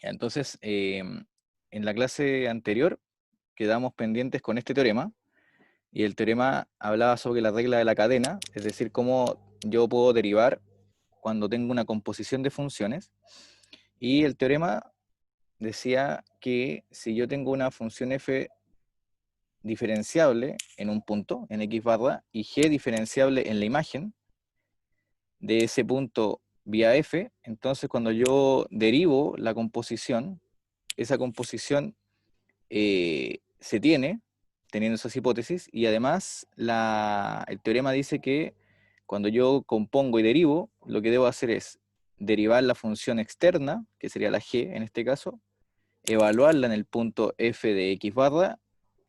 Entonces, en la clase anterior quedamos pendientes con este teorema, y el teorema hablaba sobre la regla de la cadena, es decir, cómo yo puedo derivar cuando tengo una composición de funciones, y el teorema decía que si yo tengo una función f diferenciable en un punto, en x barra, y g diferenciable en la imagen de ese punto vía f, entonces cuando yo derivo la composición, esa composición se tiene, teniendo esas hipótesis, y además el teorema dice que cuando yo compongo y derivo, lo que debo hacer es derivar la función externa, que sería la g en este caso, evaluarla en el punto f de x barra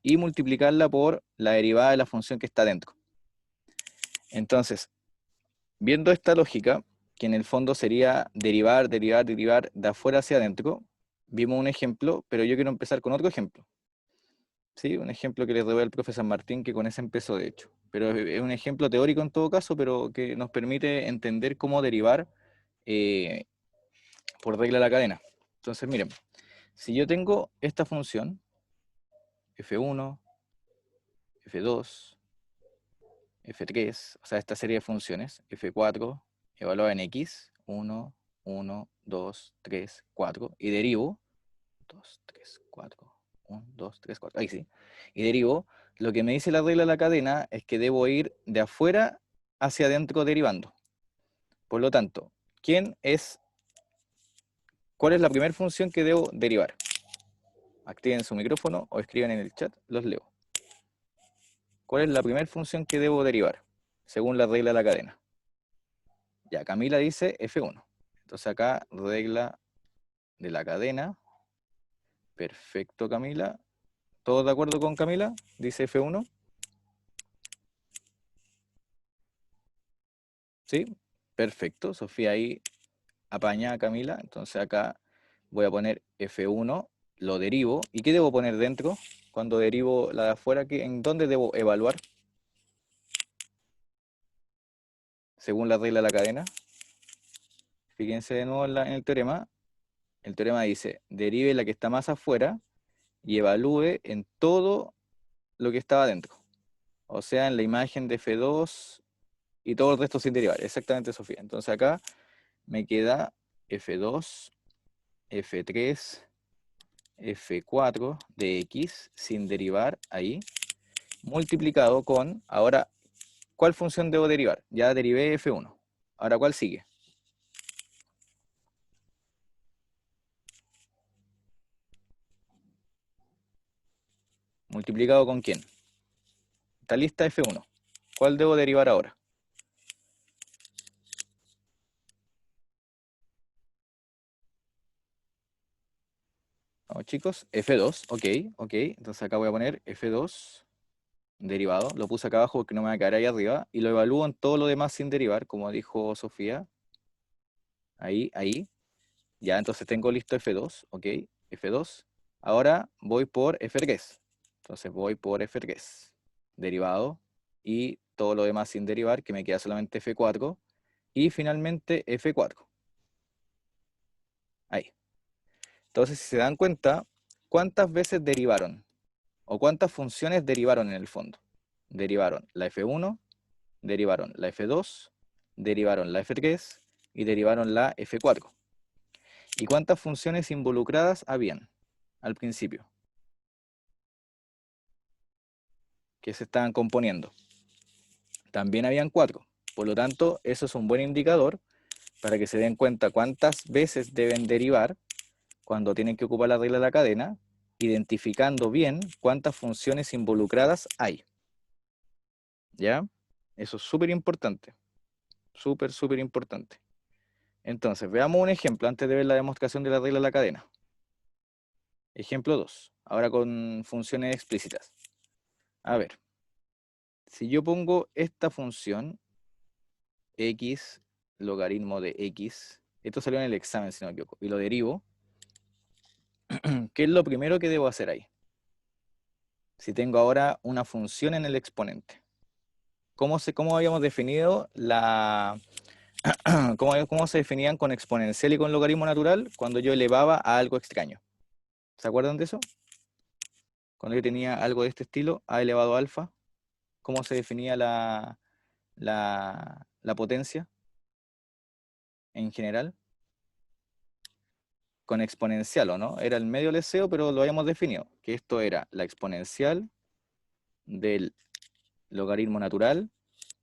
y multiplicarla por la derivada de la función que está dentro. Entonces, viendo esta lógica, que en el fondo sería derivar, derivar, derivar de afuera hacia adentro, vimos un ejemplo, pero yo quiero empezar con otro ejemplo. ¿Sí? Un ejemplo que le doy al profe San Martín, que con ese empezó de hecho. Pero es un ejemplo teórico en todo caso, pero que nos permite entender cómo derivar eh, por regla de la cadena. Entonces, miren, si yo tengo esta función, f1, f2, f3, o sea, esta serie de funciones, f4, evaluada en x, 1, 1, 2, 3, 4, y derivo, 2, 3, 4, 1, 2, 3, 4, ahí sí, y derivo, lo que me dice la regla de la cadena es que debo ir de afuera hacia adentro derivando. Por lo tanto, ¿cuál es la primera función que debo derivar? Activen su micrófono o escriban en el chat, los leo. ¿Cuál es la primera función que debo derivar? Según la regla de la cadena. Ya, Camila dice F1. Entonces acá, regla de la cadena. Perfecto, Camila. ¿Todos de acuerdo con Camila? Dice F1. ¿Sí? Perfecto. Sofía ahí apaña a Camila. Entonces acá voy a poner F1, lo derivo. ¿Y qué debo poner dentro? Cuando derivo la de afuera, ¿en dónde debo evaluar? Según la regla de la cadena. Fíjense de nuevo en el teorema. El teorema dice, derive la que está más afuera y evalúe en todo lo que estaba dentro. O sea, en la imagen de F2 y todo el resto sin derivar. Exactamente, Sofía. Entonces acá me queda F2, F3, F4 de X sin derivar ahí, multiplicado con, ahora, ¿cuál función debo derivar? Ya derivé F1. Ahora, ¿cuál sigue? ¿Multiplicado con quién? Está lista F1. ¿Cuál debo derivar ahora? Vamos, chicos, F2, ok, ok. Entonces acá voy a poner F2 derivado. Lo puse acá abajo porque no me va a quedar ahí arriba. Y lo evalúo en todo lo demás sin derivar, como dijo Sofía. Ahí, ahí. Ya, entonces tengo listo F2, ok, F2. Ahora voy por F3. Entonces voy por F3, derivado, y todo lo demás sin derivar, que me queda solamente F4. Y finalmente F4. Ahí. Entonces, si se dan cuenta, ¿cuántas veces derivaron? ¿O cuántas funciones derivaron en el fondo? Derivaron la F1, derivaron la F2, derivaron la F3 y derivaron la F4. ¿Y cuántas funciones involucradas habían al principio que se estaban componiendo? También habían 4. Por lo tanto, eso es un buen indicador para que se den cuenta cuántas veces deben derivar cuando tienen que ocupar la regla de la cadena, identificando bien cuántas funciones involucradas hay. ¿Ya? Eso es súper importante. Súper, súper importante. Entonces, veamos un ejemplo antes de ver la demostración de la regla de la cadena. Ejemplo 2. Ahora con funciones explícitas. A ver, si yo pongo esta función, x logaritmo de x, esto salió en el examen si no me equivoco, y lo derivo, ¿qué es lo primero que debo hacer ahí? Si tengo ahora una función en el exponente. ¿Cómo habíamos definido ¿Cómo se definían con exponencial y con logaritmo natural? Cuando yo elevaba a algo extraño. ¿Se acuerdan de eso? Cuando yo tenía algo de este estilo, a elevado a alfa, ¿cómo se definía la potencia en general? Con exponencial, ¿o no? Era el medio deseo, pero lo habíamos definido, que esto era la exponencial del logaritmo natural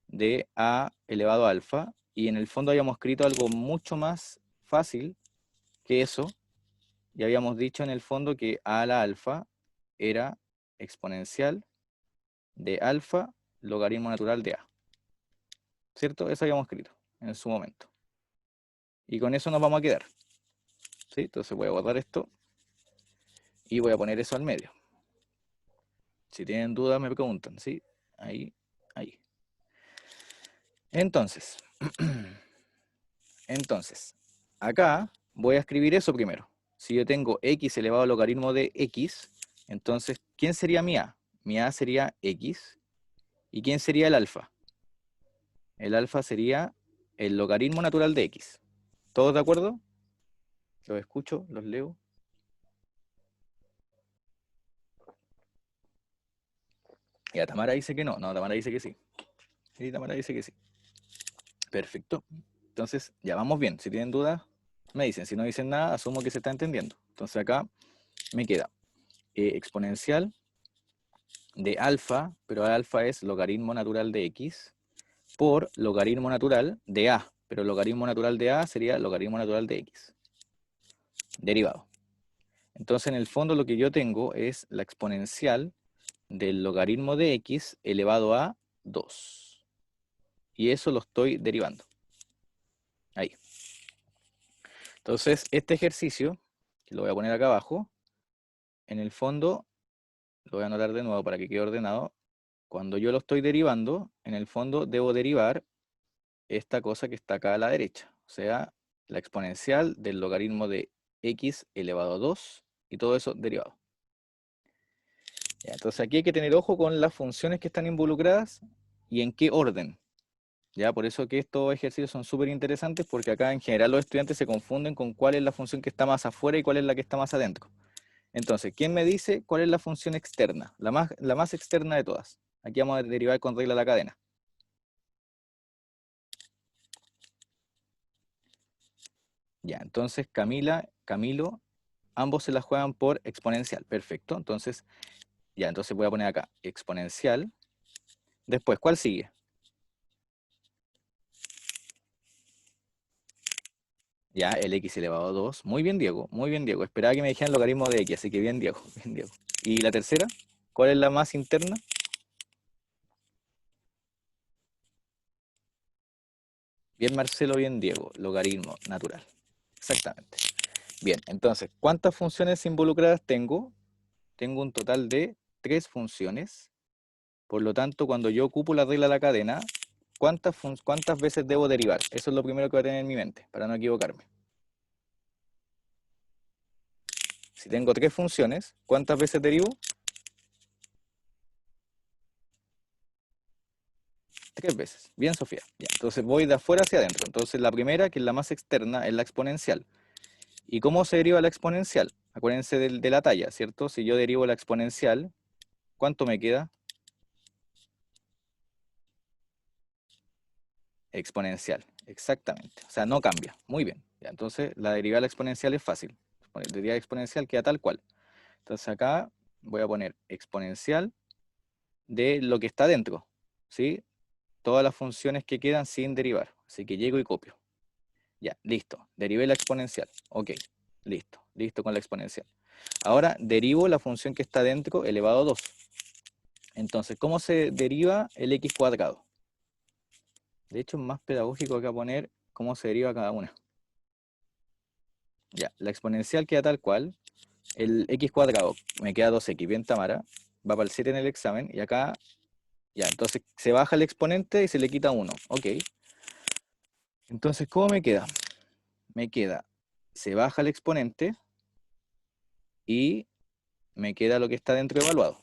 de a elevado a alfa, y en el fondo habíamos escrito algo mucho más fácil que eso, y habíamos dicho en el fondo que a la alfa era exponencial de alfa logaritmo natural de a, ¿cierto? Eso habíamos escrito en su momento. Y con eso nos vamos a quedar, ¿sí? Entonces voy a guardar esto y voy a poner eso al medio. Si tienen dudas me preguntan, ¿sí? Ahí, ahí. Entonces, acá voy a escribir eso primero. Si yo tengo x elevado al logaritmo de x, entonces, ¿quién sería mi a? Mi a sería x. ¿Y quién sería el alfa? El alfa sería el logaritmo natural de x. ¿Todos de acuerdo? Los escucho, los leo. Y a Tamara dice que no. No, Tamara dice que sí. Sí, Tamara dice que sí. Perfecto. Entonces, ya vamos bien. Si tienen dudas, me dicen. Si no dicen nada, asumo que se está entendiendo. Entonces acá me queda exponencial de alfa, pero alfa es logaritmo natural de x, por logaritmo natural de a. Pero logaritmo natural de a sería logaritmo natural de x. Derivado. Entonces, en el fondo lo que yo tengo es la exponencial del logaritmo de x elevado a 2. Y eso lo estoy derivando. Ahí. Entonces, este ejercicio, que lo voy a poner acá abajo, en el fondo, lo voy a anotar de nuevo para que quede ordenado. Cuando yo lo estoy derivando, en el fondo debo derivar esta cosa que está acá a la derecha. O sea, la exponencial del logaritmo de x elevado a 2 y todo eso derivado. Ya, entonces aquí hay que tener ojo con las funciones que están involucradas y en qué orden. Ya, por eso que estos ejercicios son súper interesantes, porque acá en general los estudiantes se confunden con cuál es la función que está más afuera y cuál es la que está más adentro. Entonces, ¿quién me dice cuál es la función externa? La más externa de todas. Aquí vamos a derivar con regla de la cadena. Ya, entonces Camilo, ambos se la juegan por exponencial. Perfecto. Entonces, ya, entonces voy a poner acá exponencial. Después, ¿cuál sigue? Ya, el x elevado a 2. Muy bien, Diego. Muy bien, Diego. Esperaba que me dijeran logaritmo de x, así que bien, Diego. Bien, Diego. ¿Y la tercera? ¿Cuál es la más interna? Bien, Marcelo, bien, Diego. Logaritmo natural. Exactamente. Bien, entonces, ¿cuántas funciones involucradas tengo? Tengo un total de 3 funciones. Por lo tanto, cuando yo ocupo la regla de la cadena, ¿cuántas veces debo derivar? Eso es lo primero que voy a tener en mi mente, para no equivocarme. Si tengo 3 funciones, ¿cuántas veces derivo? 3 veces. Bien, Sofía. Ya, entonces voy de afuera hacia adentro. Entonces la primera, que es la más externa, es la exponencial. ¿Y cómo se deriva la exponencial? Acuérdense de la talla, ¿cierto? Si yo derivo la exponencial, ¿cuánto me queda? Exponencial, exactamente. O sea, no cambia. Muy bien. Ya, entonces la derivada de la exponencial es fácil. La derivada exponencial queda tal cual. Entonces acá voy a poner exponencial de lo que está dentro, ¿sí? Todas las funciones que quedan sin derivar. Así que llego y copio. Ya, listo. Derivé la exponencial. Ok, listo. Listo con la exponencial. Ahora derivo la función que está dentro elevado a 2. Entonces, ¿cómo se deriva el x cuadrado? De hecho, es más pedagógico acá poner cómo se deriva cada una. Ya, la exponencial queda tal cual. El x cuadrado me queda 2x, bien Tamara. Va para el 7 en el examen. Y acá, ya, entonces se baja el exponente y se le quita 1. Ok. Entonces, ¿cómo me queda? Me queda, se baja el exponente y me queda lo que está dentro evaluado.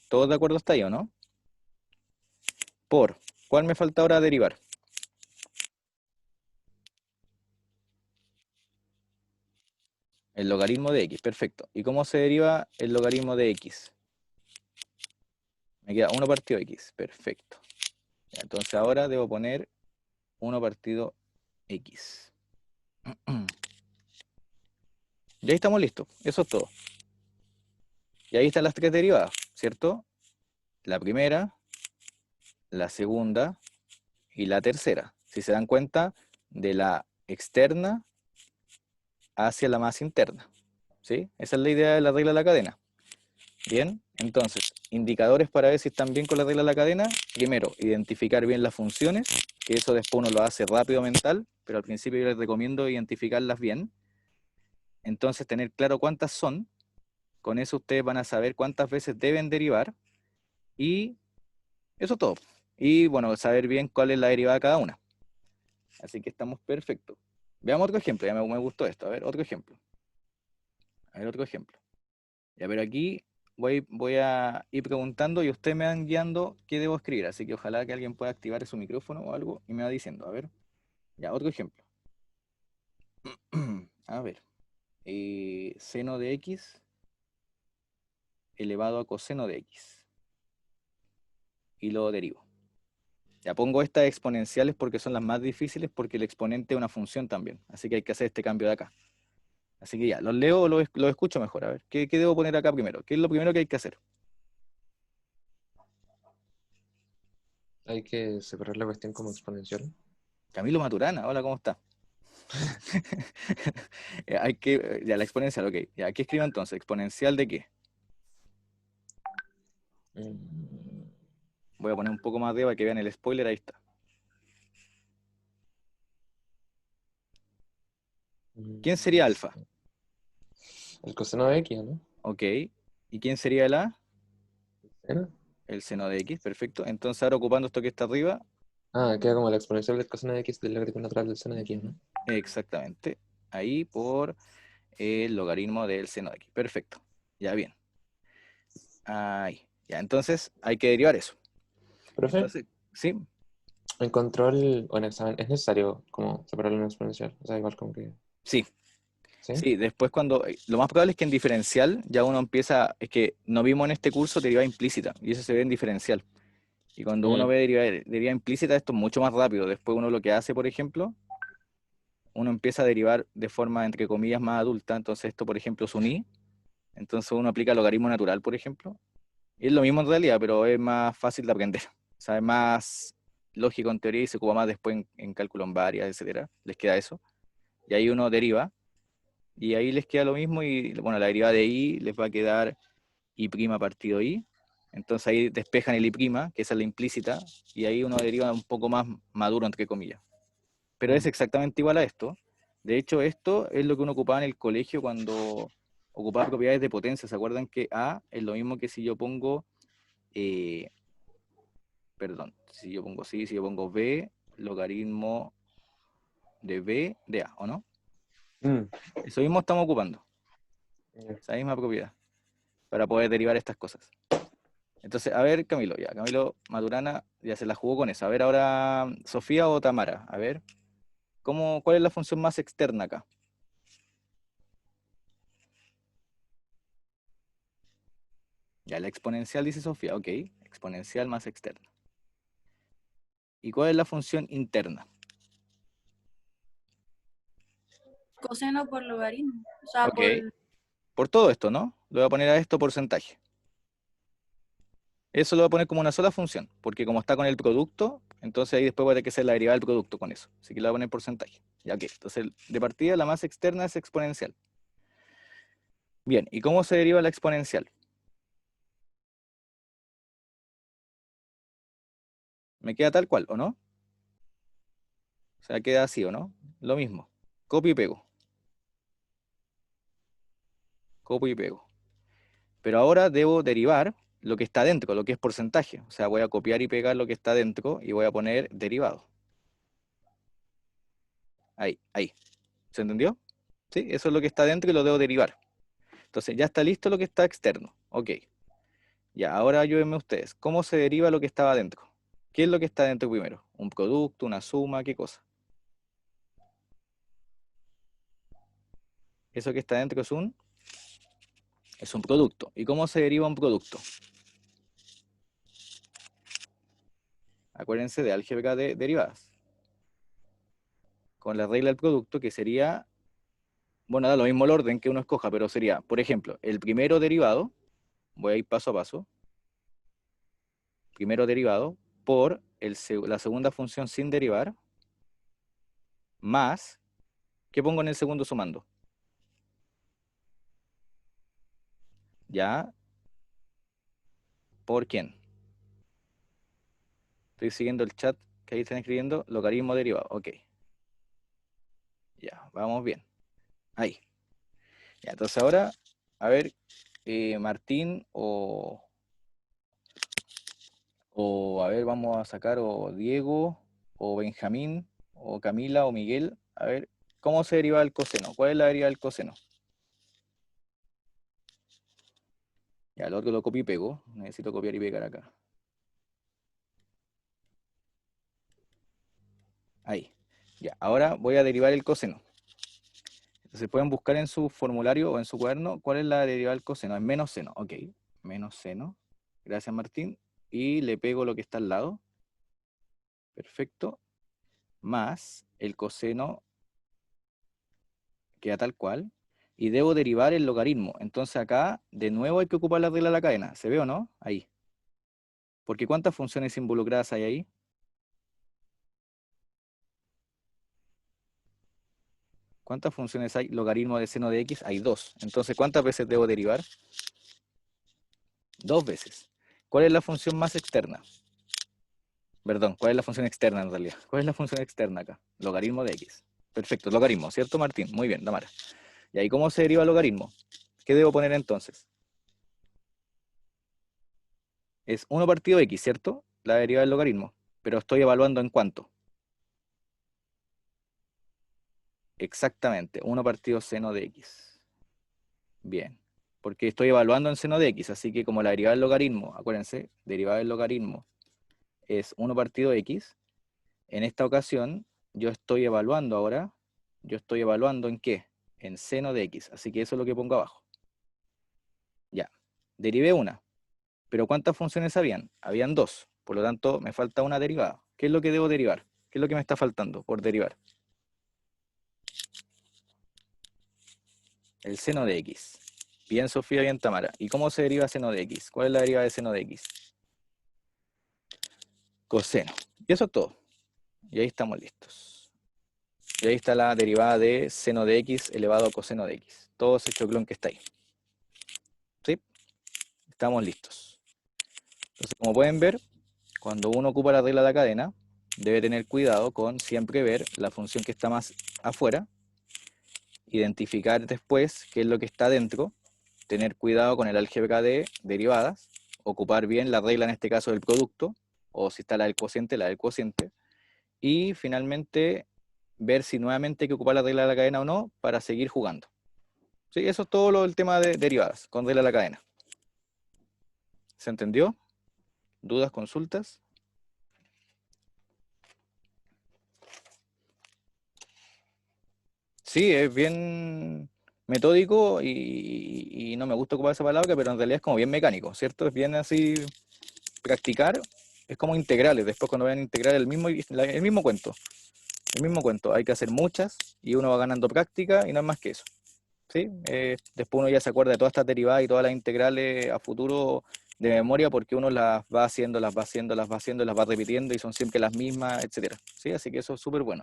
¿Todos de acuerdo hasta ahí o no? Por, ¿cuál me falta ahora derivar? El logaritmo de x, perfecto. ¿Y cómo se deriva el logaritmo de x? Me queda 1 partido x, perfecto. Ya, entonces ahora debo poner 1 partido x. Y ahí estamos listos, eso es todo. Y ahí están las tres derivadas, ¿cierto? La primera, la segunda y la tercera. Si se dan cuenta, de la externa hacia la más interna. ¿Sí? Esa es la idea de la regla de la cadena. Bien, entonces, indicadores para ver si están bien con la regla de la cadena. Primero, identificar bien las funciones, que eso después uno lo hace rápido mental, pero al principio yo les recomiendo identificarlas bien. Entonces, tener claro cuántas son. Con eso ustedes van a saber cuántas veces deben derivar. Y eso es todo. Y bueno, saber bien cuál es la derivada de cada una. Así que estamos perfectos. Veamos otro ejemplo, ya me gustó esto. A ver, otro ejemplo. A ver, otro ejemplo. Ya, pero aquí voy a ir preguntando y ustedes me van guiando qué debo escribir. Así que ojalá que alguien pueda activar su micrófono o algo y me va diciendo. A ver, ya, otro ejemplo. A ver, seno de x elevado a coseno de x. Y lo derivo. Ya pongo estas exponenciales porque son las más difíciles porque el exponente es una función también. Así que hay que hacer este cambio de acá. Así que ya, ¿los leo o los escucho mejor? A ver, ¿qué debo poner acá primero? ¿Qué es lo primero que hay que hacer? Hay que separar la cuestión como exponencial. Camilo Maturana, hola, ¿cómo está? Ya, la exponencial, ok. Ya, ¿qué escribo entonces? ¿Exponencial de qué? Mm, Voy a poner un poco más de para que vean el spoiler, ahí está. ¿Quién sería alfa? El coseno de x, ¿no? Ok. ¿Y quién sería el A? ¿Era? El seno de X, perfecto. Entonces ahora ocupando esto que está arriba, Ah, queda como la exponencial del coseno de x del logaritmo natural del seno de x, ¿no? exactamente, ahí por el logaritmo del seno de X. Perfecto. Ya bien. Ahí. Ya, entonces hay que derivar eso. Profe, Entonces, ¿sí? en control o en examen es necesario como separarlo en exponencial. O sea, igual como que. Sí. ¿Sí? Sí, después cuando, lo más probable es que en diferencial ya uno empieza, es que no vimos en este curso derivada implícita, y eso se ve en diferencial. Y cuando uno Mm, ve derivada implícita, esto es mucho más rápido. Después uno lo que hace, por ejemplo, uno empieza a derivar de forma, entre comillas, más adulta. Entonces esto, por ejemplo, es un i. Entonces uno aplica logaritmo natural, por ejemplo. Y es lo mismo en realidad, pero es más fácil de aprender. O sea, es más lógico en teoría y se ocupa más después en cálculo en varias, etcétera. Les queda eso. Y ahí uno deriva. Y ahí les queda lo mismo. Y bueno, la derivada de i les va a quedar i' partido i. Entonces ahí despejan el i', que esa es la implícita, y ahí uno deriva un poco más maduro, entre comillas. Pero es mm. exactamente igual a esto. De hecho, esto es lo que uno ocupaba en el colegio cuando ocupaba propiedades de potencia. ¿Se acuerdan que A es lo mismo que si yo pongo, eh, perdón, si yo pongo B, logaritmo de B de A, ¿o no? Mm, Eso mismo estamos ocupando, ya. esa misma propiedad, para poder derivar estas cosas. Entonces, a ver, Camilo, ya, Camilo Maturana ya se la jugó con eso. A ver, ahora, Sofía o Tamara, a ver, ¿cuál es la función más externa acá? Ya, la exponencial dice Sofía, ok, exponencial más externa. ¿Y cuál es la función interna? Coseno por logaritmo. O sea, Ok, por... por todo esto, ¿no? Le voy a poner a esto porcentaje. Eso lo voy a poner como una sola función, porque como está con el producto, entonces ahí después va a tener que ser la derivada del producto con eso. Así que le voy a poner porcentaje. Ya, ok, entonces de partida la más externa es exponencial. Bien, ¿y cómo se deriva la exponencial? Me queda tal cual, ¿o no? O sea, queda así, ¿o no? Lo mismo. Copio y pego. Copio y pego. Pero ahora debo derivar lo que está dentro, lo que es porcentaje. O sea, voy a copiar y pegar lo que está dentro y voy a poner derivado. Ahí, ahí. ¿Se entendió? ¿Sí? Eso es lo que está dentro y lo debo derivar. Entonces, ya está listo lo que está externo. Ok. Ya, ahora ayúdenme ustedes. ¿Cómo se deriva lo que estaba dentro? ¿Qué es lo que está dentro primero? ¿Un producto, una suma, qué cosa? Eso que está dentro es un producto. ¿Y cómo se deriva un producto? Acuérdense de álgebra de derivadas. Con la regla del producto, que sería, bueno, da lo mismo el orden que uno escoja, pero sería, por ejemplo, el primero derivado, voy a ir paso a paso, primero derivado por la segunda función sin derivar, más, ¿qué pongo en el segundo sumando? ¿Ya? ¿Por quién? Estoy siguiendo el chat que ahí están escribiendo, logaritmo derivado, ok. Ya, vamos bien. Ahí. Ya, entonces ahora, a ver, Martín a ver, vamos a sacar o Diego, o Benjamín, o Camila, o Miguel. A ver, ¿cómo se deriva el coseno? ¿Cuál es la derivada del coseno? Ya, el otro lo copio y pego. Necesito copiar y pegar acá. Ahí. Ya, ahora voy a derivar el coseno. Entonces pueden buscar en su formulario o en su cuaderno cuál es la derivada del coseno. Es menos seno. Ok, menos seno. Gracias, Martín. Y le pego lo que está al lado. Perfecto. Más el coseno queda tal cual. Y debo derivar el logaritmo. Entonces acá, de nuevo hay que ocupar la regla de la cadena. ¿Se ve o no? Ahí. Porque ¿cuántas funciones involucradas hay ahí? ¿Cuántas funciones hay? Logaritmo de seno de x, hay 2. Entonces, ¿cuántas veces debo derivar? 2 veces. ¿Cuál es la función más externa? Perdón, ¿cuál es la función externa en realidad? ¿Cuál es la función externa acá? Logaritmo de x. Perfecto, logaritmo, ¿cierto, Martín? Muy bien, Damara. ¿Y ahí cómo se deriva el logaritmo? ¿Qué debo poner entonces? Es 1 partido x, ¿cierto? La derivada del logaritmo. Pero estoy evaluando en cuánto. Exactamente, 1 partido seno de x. Bien. Porque estoy evaluando en seno de x, así que como la derivada del logaritmo, acuérdense, derivada del logaritmo es 1 partido x, en esta ocasión yo estoy evaluando ahora, yo estoy evaluando en qué, en seno de x, así que eso es lo que pongo abajo. Ya, derivé una, pero ¿cuántas funciones habían? Habían 2, por lo tanto me falta una derivada. ¿Qué es lo que debo derivar? ¿Qué es lo que me está faltando por derivar? El seno de x. Bien, Sofía, bien, Tamara. ¿Y cómo se deriva seno de x? ¿Cuál es la derivada de seno de x? Coseno. Y eso es todo. Y ahí estamos listos. Y ahí está la derivada de seno de x elevado a coseno de x. Todo ese choclón que está ahí. ¿Sí? Estamos listos. Entonces, como pueden ver, cuando uno ocupa la regla de la cadena, debe tener cuidado con siempre ver la función que está más afuera, identificar después qué es lo que está dentro, tener cuidado con el álgebra de derivadas, ocupar bien la regla en este caso del producto, o si está la del cociente, y finalmente ver si nuevamente hay que ocupar la regla de la cadena o no para seguir jugando. ¿Sí? Eso es todo el tema de derivadas con regla de la cadena. ¿Se entendió? ¿Dudas, consultas? Sí, es bien metódico y no me gusta ocupar esa palabra, pero en realidad es como bien mecánico, ¿cierto? Es bien así, practicar, es como integrales, después cuando vayan a integrar el mismo cuento, hay que hacer muchas y uno va ganando práctica y no es más que eso, ¿sí? Después uno ya se acuerda de todas estas derivadas y todas las integrales a futuro de memoria porque uno las va haciendo, las va haciendo, las va haciendo, las va repitiendo y son siempre las mismas, etcétera, ¿sí? Así que eso es súper bueno.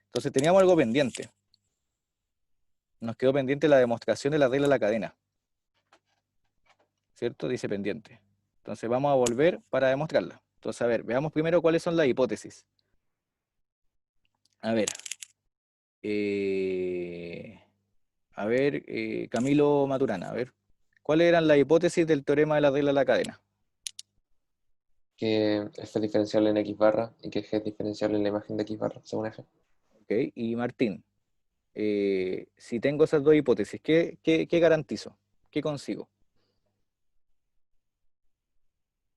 Entonces teníamos algo pendiente. Nos quedó pendiente la demostración de la regla de la cadena, ¿cierto? Dice pendiente. Entonces vamos a volver para demostrarla. Entonces, a ver, veamos primero cuáles son las hipótesis. A ver, eh, Camilo Maturana, a ver, ¿cuáles eran las hipótesis del teorema de la regla de la cadena? Que f es diferenciable en x barra y que g es diferenciable en la imagen de x barra, según f. Ok, y Martín, si tengo esas dos hipótesis, ¿qué garantizo? ¿Qué consigo?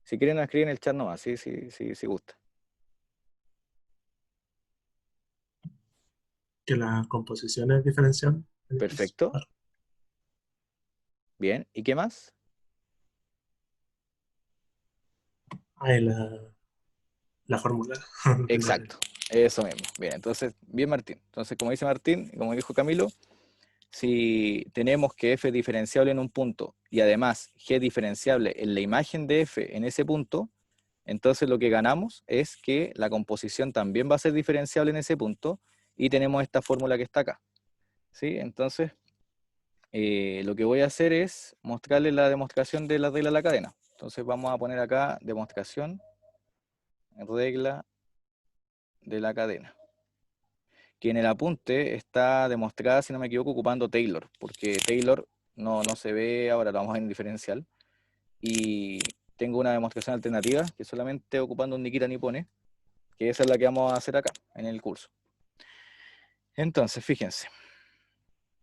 Si quieren escribir en el chat nomás, sí, gusta. Que la composición es diferencial. Perfecto. Bien, ¿y qué más? La fórmula. Exacto, eso mismo. Bien, entonces, bien Martín. Entonces, como dice Martín, y como dijo Camilo, si tenemos que f es diferenciable en un punto y además g diferenciable en la imagen de f en ese punto, entonces lo que ganamos es que la composición también va a ser diferenciable en ese punto y tenemos esta fórmula que está acá. ¿Sí? Entonces, lo que voy a hacer es mostrarles la demostración de la regla de la cadena. Entonces vamos a poner acá demostración, regla de la cadena, que en el apunte está demostrada, si no me equivoco, ocupando Taylor, porque Taylor no se ve, ahora lo vamos a ver en diferencial, y tengo una demostración alternativa, que solamente ocupando un Nikita Nippone, que esa es la que vamos a hacer acá, en el curso. Entonces, fíjense,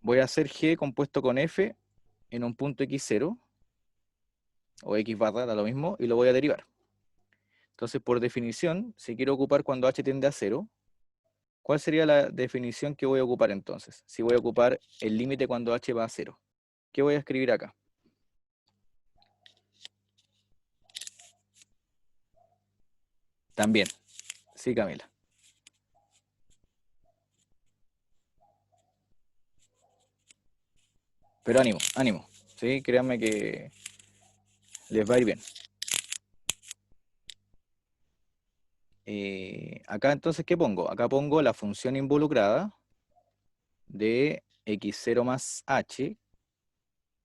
voy a hacer G compuesto con F en un punto X0, o X barra, da lo mismo, y lo voy a derivar. Entonces, por definición, si quiero ocupar cuando H tiende a 0, ¿cuál sería la definición que voy a ocupar entonces? Si voy a ocupar el límite cuando H va a 0. ¿Qué voy a escribir acá? También. Sí, Camila. Pero ánimo, ánimo. Sí, créanme que les va a ir bien. Acá entonces, ¿qué pongo? Acá pongo la función involucrada de x0 más h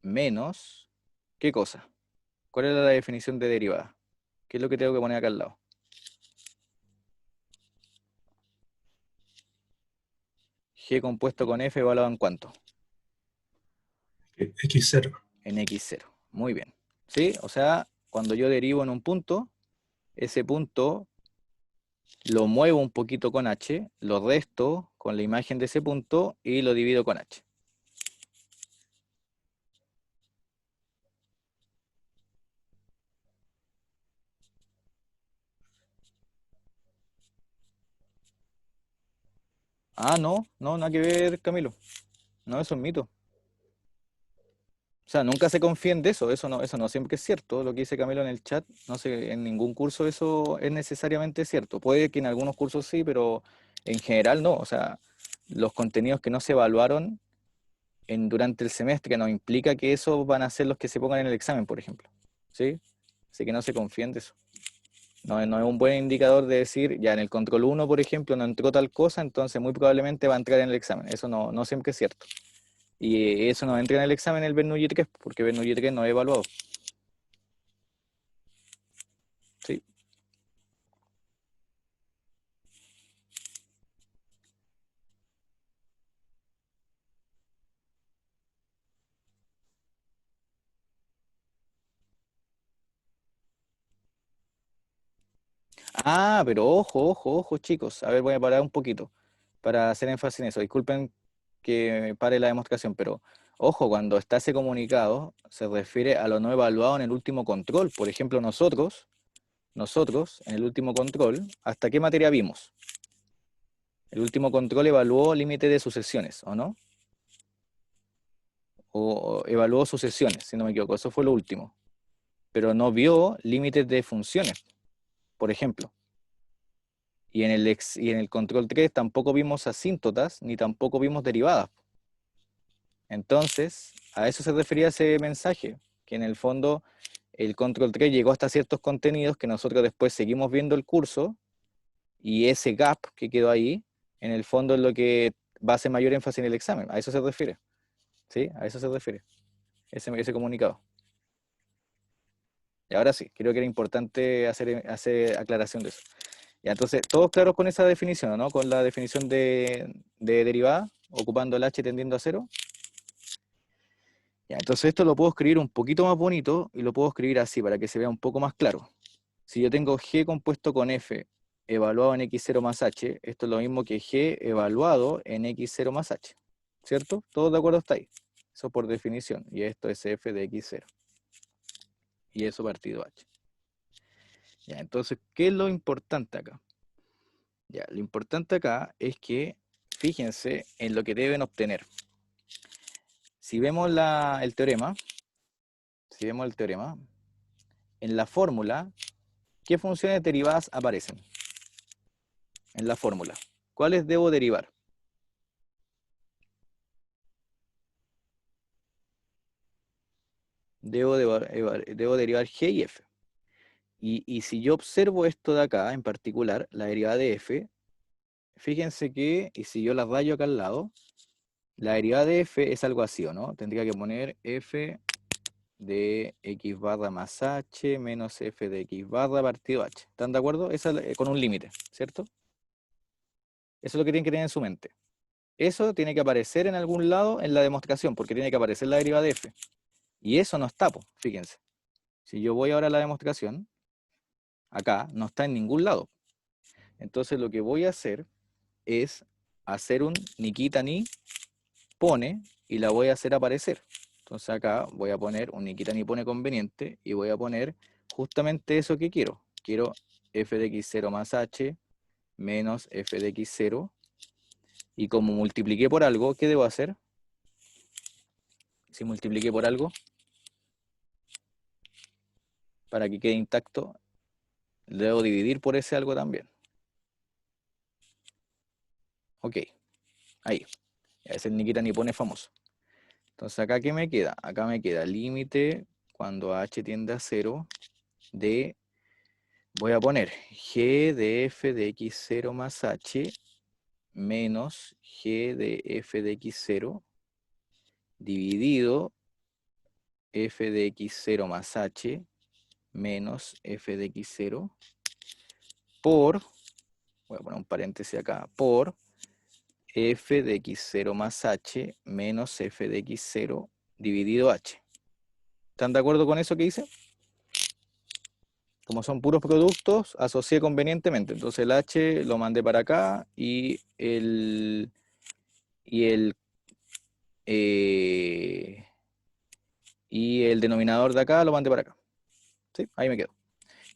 menos, ¿qué cosa? ¿Cuál es la definición de derivada? ¿Qué es lo que tengo que poner acá al lado? G compuesto con f evaluado en cuánto? X0. En x0. Muy bien. ¿Sí? O sea, cuando yo derivo en un punto, ese punto lo muevo un poquito con h, lo resto con la imagen de ese punto y lo divido con h. Ah, no, nada que ver, Camilo. No, eso es mito. O sea, nunca se confíen de eso, eso no siempre es cierto. Lo que dice Camilo en el chat, no sé, en ningún curso eso es necesariamente cierto. Puede que en algunos cursos sí, pero en general no. O sea, los contenidos que no se evaluaron durante el semestre no implica que esos van a ser los que se pongan en el examen, por ejemplo. ¿Sí? Así que no se confíen de eso. No es un buen indicador de decir, ya en el control 1, por ejemplo, no entró tal cosa, entonces muy probablemente va a entrar en el examen. Eso no siempre es cierto. Y eso no entra en el examen el Bernoulli 3, porque Bernoulli 3 no es evaluado. ¿Sí? Ah, pero ojo, chicos. A ver, voy a parar un poquito para hacer énfasis en eso. Disculpen que pare la demostración, pero ojo, cuando está ese comunicado, se refiere a lo no evaluado en el último control. Por ejemplo, nosotros, en el último control, ¿hasta qué materia vimos? El último control evaluó límite de sucesiones, ¿o no? O evaluó sucesiones, si no me equivoco. Eso fue lo último. Pero no vio límites de funciones, por ejemplo. Y en el control 3 tampoco vimos asíntotas, ni tampoco vimos derivadas. Entonces, a eso se refería ese mensaje, que en el fondo el control 3 llegó hasta ciertos contenidos que nosotros después seguimos viendo el curso, y ese gap que quedó ahí, en el fondo es lo que va a hacer mayor énfasis en el examen. A eso se refiere. ¿Sí? A eso se refiere ese comunicado. Y ahora sí, creo que era importante hacer aclaración de eso. Ya, entonces, ¿todos claros con esa definición, ¿no? Con la definición de derivada, ocupando el h tendiendo a 0. Ya, entonces esto lo puedo escribir un poquito más bonito y lo puedo escribir así para que se vea un poco más claro. Si yo tengo g compuesto con f evaluado en x0 más h, esto es lo mismo que g evaluado en x0 más h. ¿Cierto? ¿Todos de acuerdo hasta ahí? Eso por definición. Y esto es f de x0. Y eso partido h. Ya, entonces, ¿qué es lo importante acá? Ya, lo importante acá es que fíjense en lo que deben obtener. Si vemos el teorema, en la fórmula, ¿qué funciones derivadas aparecen? En la fórmula. ¿Cuáles debo derivar? Debo derivar G y F. Y si yo observo esto de acá, en particular, la derivada de F, fíjense que, y si yo la rayo acá al lado, la derivada de F es algo así, ¿o no? Tendría que poner F de X barra más H menos F de X barra partido H. ¿Están de acuerdo? Esa, con un límite, ¿cierto? Eso es lo que tienen que tener en su mente. Eso tiene que aparecer en algún lado en la demostración, porque tiene que aparecer la derivada de F. Y eso no está, fíjense. Si yo voy ahora a la demostración, acá no está en ningún lado. Entonces lo que voy a hacer es hacer un ni quita ni pone y la voy a hacer aparecer. Entonces acá voy a poner un ni quita ni pone conveniente y voy a poner justamente eso que quiero. Quiero f de x0 más h menos f de x0. Y como multipliqué por algo, ¿qué debo hacer? Si multipliqué por algo, para que quede intacto, debo dividir por ese algo también. Ok, ahí. Es el ni quita ni pone famoso. Entonces acá, ¿qué me queda? Acá me queda límite cuando h tiende a 0 de, voy a poner g de f de x0 más h menos g de f de x0 dividido f de x0 más h menos f de x0 por, voy a poner un paréntesis acá, por f de x0 más h menos f de x0 dividido h. ¿Están de acuerdo con eso que hice? Como son puros productos, asocié convenientemente. Entonces el h lo mandé para acá y eh, y el denominador de acá lo mandé para acá. ¿Sí? Ahí me quedo.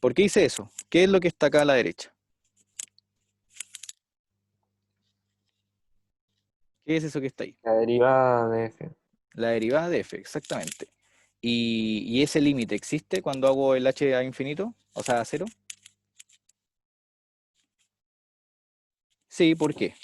¿Por qué hice eso? ¿Qué es lo que está acá a la derecha? ¿Qué es eso que está ahí? La derivada de f. La derivada de f, exactamente. ¿Y ese límite existe cuando hago el h a infinito? O sea, a cero. Sí, ¿por qué?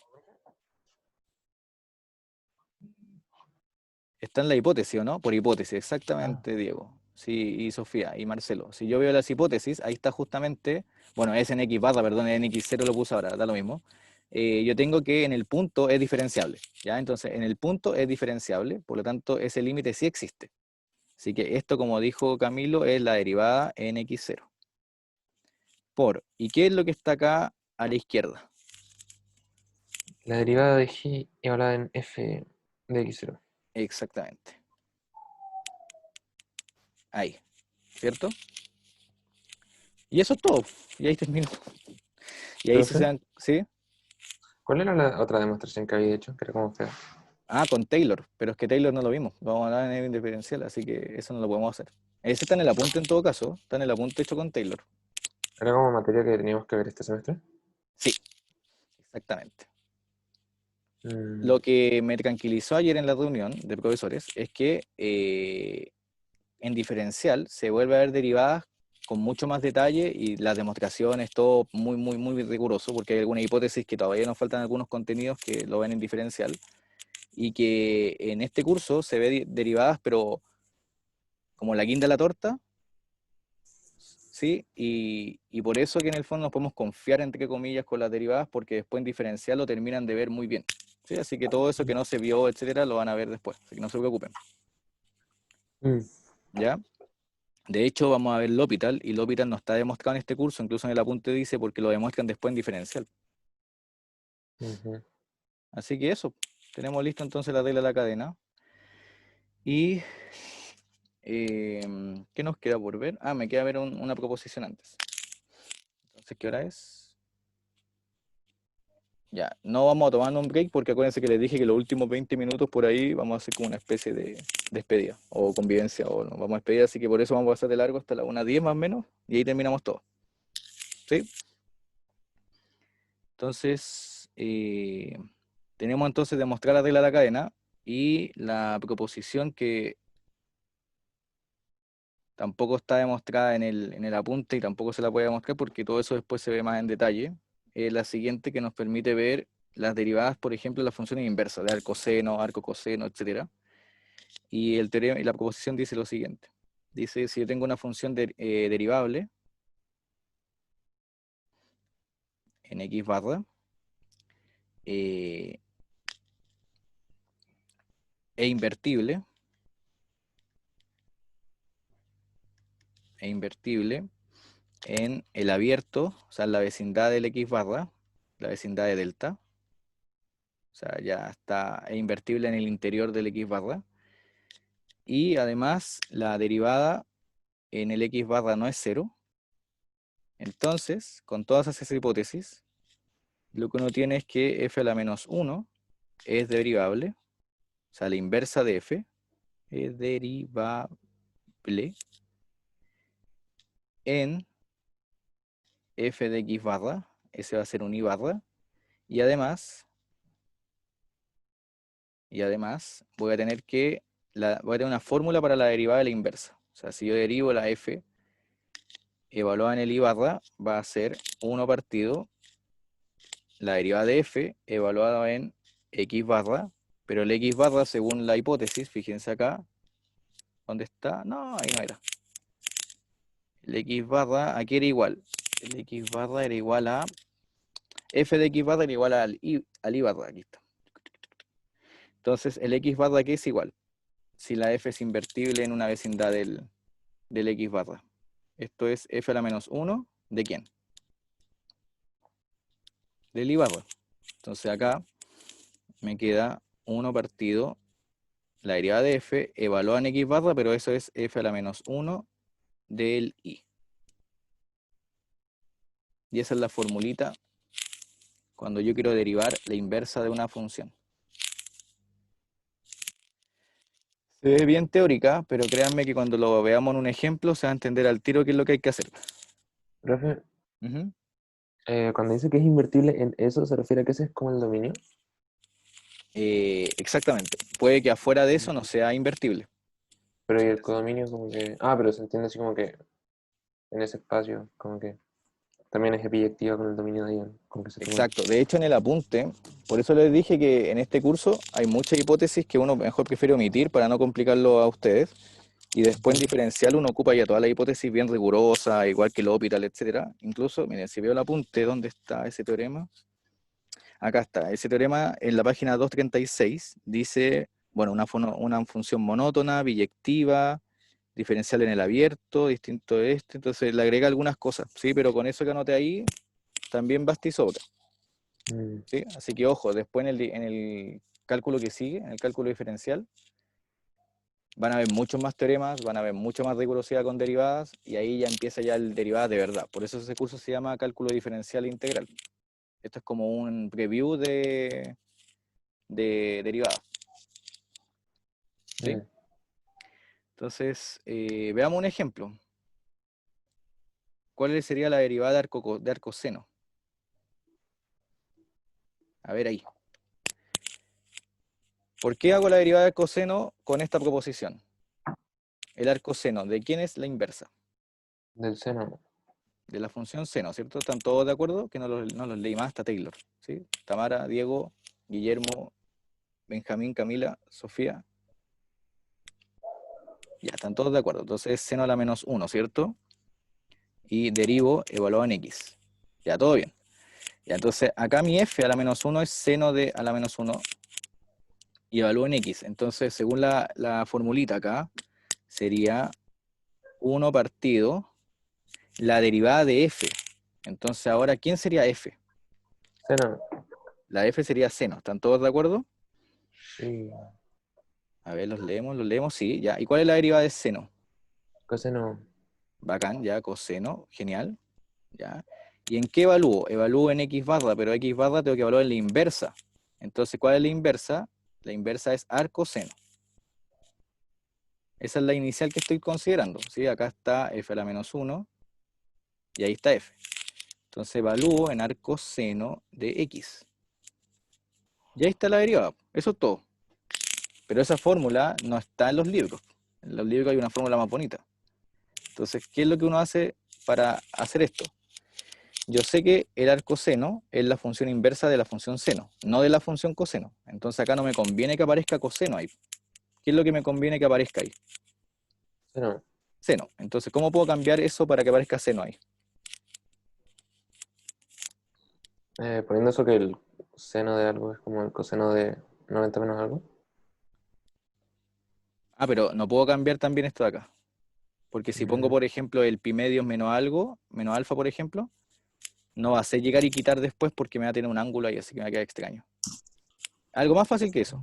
Está en la hipótesis, ¿o no? Por hipótesis, exactamente, Diego. Sí, y Sofía, y Marcelo. Si yo veo las hipótesis, ahí está justamente, bueno, es en X barra, perdón, en X0 lo puse ahora, da lo mismo. Yo tengo que en el punto es diferenciable, ¿ya? Entonces, en el punto es diferenciable, por lo tanto, ese límite sí existe. Así que esto, como dijo Camilo, es la derivada en X0. ¿Y qué es lo que está acá a la izquierda? La derivada de g igual en f de x0. Exactamente. Ahí, ¿cierto? Y eso es todo. Y ahí termino. Y ahí se Profe, dan, ¿sí? ¿cuál era la otra demostración que había hecho? Que era como fea. Ah, con Taylor, pero es que Taylor no lo vimos. Vamos a hablar en el diferencial, así que eso no lo podemos hacer. Ese está en el apunte en todo caso, está en el apunte hecho con Taylor. ¿Era como materia que teníamos que ver este semestre? Sí, exactamente. Mm, Lo que me tranquilizó ayer en la reunión de profesores es que en diferencial se vuelve a ver derivadas con mucho más detalle y las demostraciones, todo muy, muy, muy riguroso, porque hay algunas hipótesis que todavía nos faltan algunos contenidos que lo ven en diferencial, y que en este curso se ve derivadas, pero como la guinda de la torta, ¿sí? Y por eso que en el fondo nos podemos confiar, entre comillas, con las derivadas, porque después en diferencial lo terminan de ver muy bien, ¿sí? Así que todo eso que no se vio, etcétera, lo van a ver después, así que no se preocupen, mm, ¿ya? De hecho, vamos a ver L'Hopital, y L'Hopital no está demostrado en este curso, incluso en el apunte dice, porque lo demuestran después en diferencial. ujú. Así que eso, tenemos listo entonces la regla de la cadena. Y, ¿qué nos queda por ver? Ah, me queda ver una proposición antes. Entonces, ¿qué hora es? Ya, no vamos a tomar un break porque acuérdense que les dije que los últimos 20 minutos por ahí vamos a hacer como una especie de despedida o convivencia o nos vamos a despedir, así que por eso vamos a pasar de largo hasta la 1:10 más o menos y ahí terminamos todo. ¿Sí? Entonces, tenemos entonces demostrar la regla de la cadena y la proposición que tampoco está demostrada en el apunte y tampoco se la puede demostrar porque todo eso después se ve más en detalle, es la siguiente que nos permite ver las derivadas, por ejemplo, de las funciones inversas, de arcoseno, arcocoseno, etc. Y el teorema y la proposición dice lo siguiente. Dice, si yo tengo una función derivable en x barra, e invertible, en el abierto, o sea, en la vecindad del x barra, la vecindad de delta, o sea, ya está invertible en el interior del x barra, y además la derivada en el x barra no es cero. Entonces, con todas esas hipótesis, lo que uno tiene es que f a la menos 1 es derivable, o sea, la inversa de f es derivable en f de x barra, ese va a ser un i barra, y además voy a tener una fórmula para la derivada de la inversa. O sea, si yo derivo la f evaluada en el i barra, va a ser 1 partido la derivada de f evaluada en x barra, pero el x barra, según la hipótesis, fíjense acá, ¿dónde está? No, ahí no era. El x barra, aquí era igual. El x barra era igual a, f de x barra era igual al i barra, aquí está. Entonces, el x barra aquí es igual, si la f es invertible en una vecindad del x barra. Esto es f a la menos 1, ¿de quién? Del i barra. Entonces acá me queda 1 partido la derivada de f evaluada en x barra, pero eso es f a la menos 1 del i. Y esa es la formulita cuando yo quiero derivar la inversa de una función. Se ve bien teórica, pero créanme que cuando lo veamos en un ejemplo se va a entender al tiro qué es lo que hay que hacer. Profe, Ujú. cuando dice que es invertible en eso, ¿se refiere a que ese es como el dominio? Exactamente. Puede que afuera de eso no sea invertible. Pero y el codominio como que... Ah, pero se entiende así como que en ese espacio, como que también es biyectiva con el dominio de Ion, como que se toma. Exacto. De hecho, en el apunte, por eso les dije que en este curso hay muchas hipótesis que uno mejor prefiere omitir para no complicarlo a ustedes. Y después en diferencial uno ocupa ya toda la hipótesis bien rigurosa, igual que el L'Hopital, etc. Incluso, miren, si veo el apunte, ¿dónde está ese teorema? Acá está. Ese teorema en la página 236 dice, bueno, una función monótona, biyectiva, diferencial en el abierto, distinto de este. Entonces le agrega algunas cosas, ¿sí? Pero con eso que anoté ahí, también basta y sobra. Mm, ¿Sí? Así que ojo, después en el cálculo que sigue, en el cálculo diferencial, van a haber muchos más teoremas, van a haber mucha más rigurosidad con derivadas, y ahí ya empieza ya el derivado de verdad. Por eso ese curso se llama cálculo diferencial integral. Esto es como un preview de derivadas. ¿Sí? mm. Entonces, veamos un ejemplo. ¿Cuál sería la derivada de arcoseno? A ver ahí. ¿Por qué hago la derivada de arcoseno con esta proposición? El arcoseno, ¿de quién es la inversa? Del seno. De la función seno, ¿cierto? ¿Están todos de acuerdo? Que no los leí más, hasta Taylor. ¿Sí? Tamara, Diego, Guillermo, Benjamín, Camila, Sofía. Ya, están todos de acuerdo. Entonces es seno a la menos 1, ¿cierto? Y derivo evaluado en x. Ya, todo bien. Ya, entonces acá mi f a la menos 1 es seno de a la menos 1 y evalúo en x. Entonces, según la formulita acá, sería 1 partido la derivada de f. Entonces ahora, ¿quién sería f? Seno. La f sería seno. ¿Están todos de acuerdo? Sí. A ver, los leemos, sí, ya. ¿Y cuál es la derivada de seno? Coseno. Bacán, ya, coseno, genial, ya. ¿Y en qué evalúo? Evalúo en x barra, pero x barra tengo que evaluar en la inversa. Entonces, ¿cuál es la inversa? La inversa es arcoseno. Esa es la inicial que estoy considerando, ¿sí? Acá está f a la menos 1 y ahí está f. Entonces evalúo en arcoseno de x. Y ahí está la derivada, eso es todo. Pero esa fórmula no está en los libros. En los libros hay una fórmula más bonita. Entonces, ¿qué es lo que uno hace para hacer esto? Yo sé que el arcoseno es la función inversa de la función seno, no de la función coseno. Entonces acá no me conviene que aparezca coseno ahí. ¿Qué es lo que me conviene que aparezca ahí? Seno. Seno. Entonces, ¿cómo puedo cambiar eso para que aparezca seno ahí? Poniendo eso que el seno de algo es como el coseno de 90 menos algo. Ah, pero no puedo cambiar también esto de acá. Porque si pongo, por ejemplo, el pi medios menos algo, menos alfa, por ejemplo, no va a ser llegar y quitar después porque me va a tener un ángulo ahí, así que me va a quedar extraño. Algo más fácil que eso.